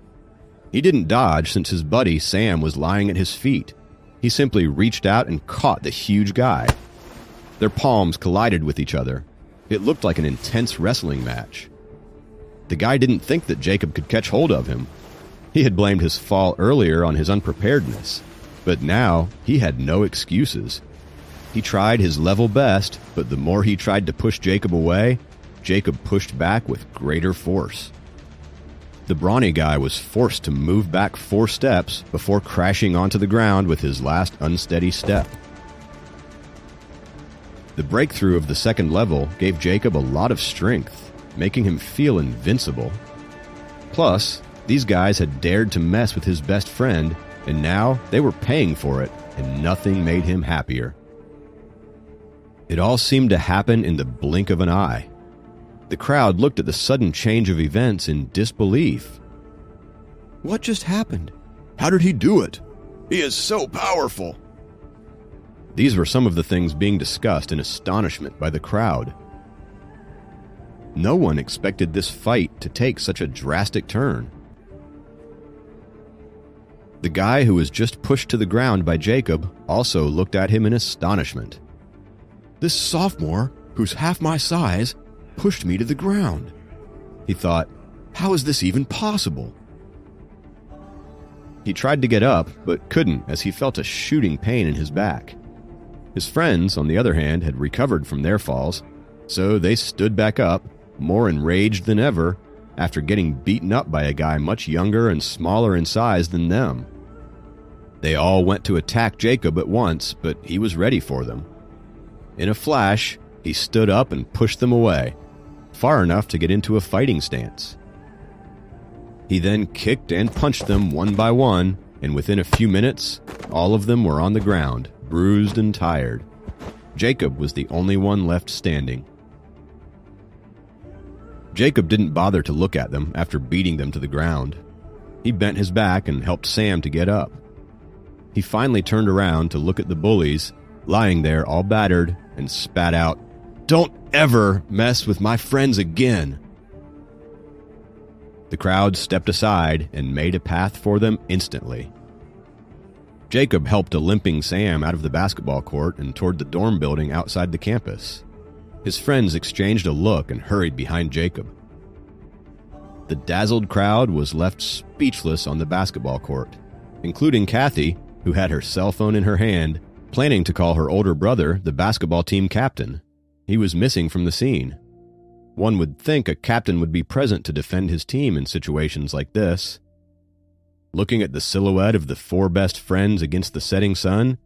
He didn't dodge since his buddy Sam was lying at his feet. He simply reached out and caught the huge guy. Their palms collided with each other. It looked like an intense wrestling match. The guy didn't think that Jacob could catch hold of him. He had blamed his fall earlier on his unpreparedness, but now he had no excuses. He tried his level best, but the more he tried to push Jacob away, Jacob pushed back with greater force. The brawny guy was forced to move back 4 steps before crashing onto the ground with his last unsteady step. The breakthrough of the second level gave Jacob a lot of strength, making him feel invincible. Plus, these guys had dared to mess with his best friend, and now they were paying for it, and nothing made him happier. It all seemed to happen in the blink of an eye. The crowd looked at the sudden change of events in disbelief. What just happened? How did he do it? He is so powerful. These were some of the things being discussed in astonishment by the crowd. No one expected this fight to take such a drastic turn. The guy who was just pushed to the ground by Jacob also looked at him in astonishment. This sophomore, who's half my size, pushed me to the ground. He thought, How is this even possible? He tried to get up, but couldn't as he felt a shooting pain in his back. His friends, on the other hand, had recovered from their falls, so they stood back up, more enraged than ever, after getting beaten up by a guy much younger and smaller in size than them. They all went to attack Jacob at once, but he was ready for them. In a flash, he stood up and pushed them away, far enough to get into a fighting stance. He then kicked and punched them one by one, and within a few minutes, all of them were on the ground, bruised and tired. Jacob was the only one left standing. Jacob didn't bother to look at them after beating them to the ground. He bent his back and helped Sam to get up. He finally turned around to look at the bullies, lying there all battered, and spat out, "Don't ever mess with my friends again." The crowd stepped aside and made a path for them instantly. Jacob helped a limping Sam out of the basketball court and toward the dorm building outside the campus. His friends exchanged a look and hurried behind Jacob. The dazzled crowd was left speechless on the basketball court, including Kathy, who had her cell phone in her hand, planning to call her older brother the basketball team captain. He was missing from the scene. One would think a captain would be present to defend his team in situations like this. Looking at the silhouette of the four best friends against the setting sun,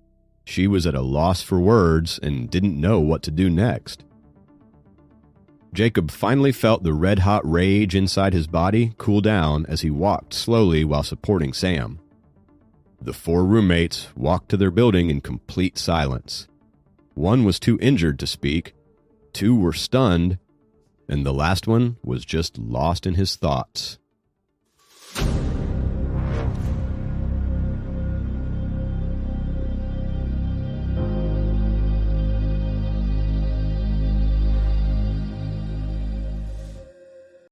she was at a loss for words and didn't know what to do next. Jacob finally felt the red-hot rage inside his body cool down as he walked slowly while supporting Sam. The four roommates walked to their building in complete silence. One was too injured to speak, two were stunned, and the last one was just lost in his thoughts.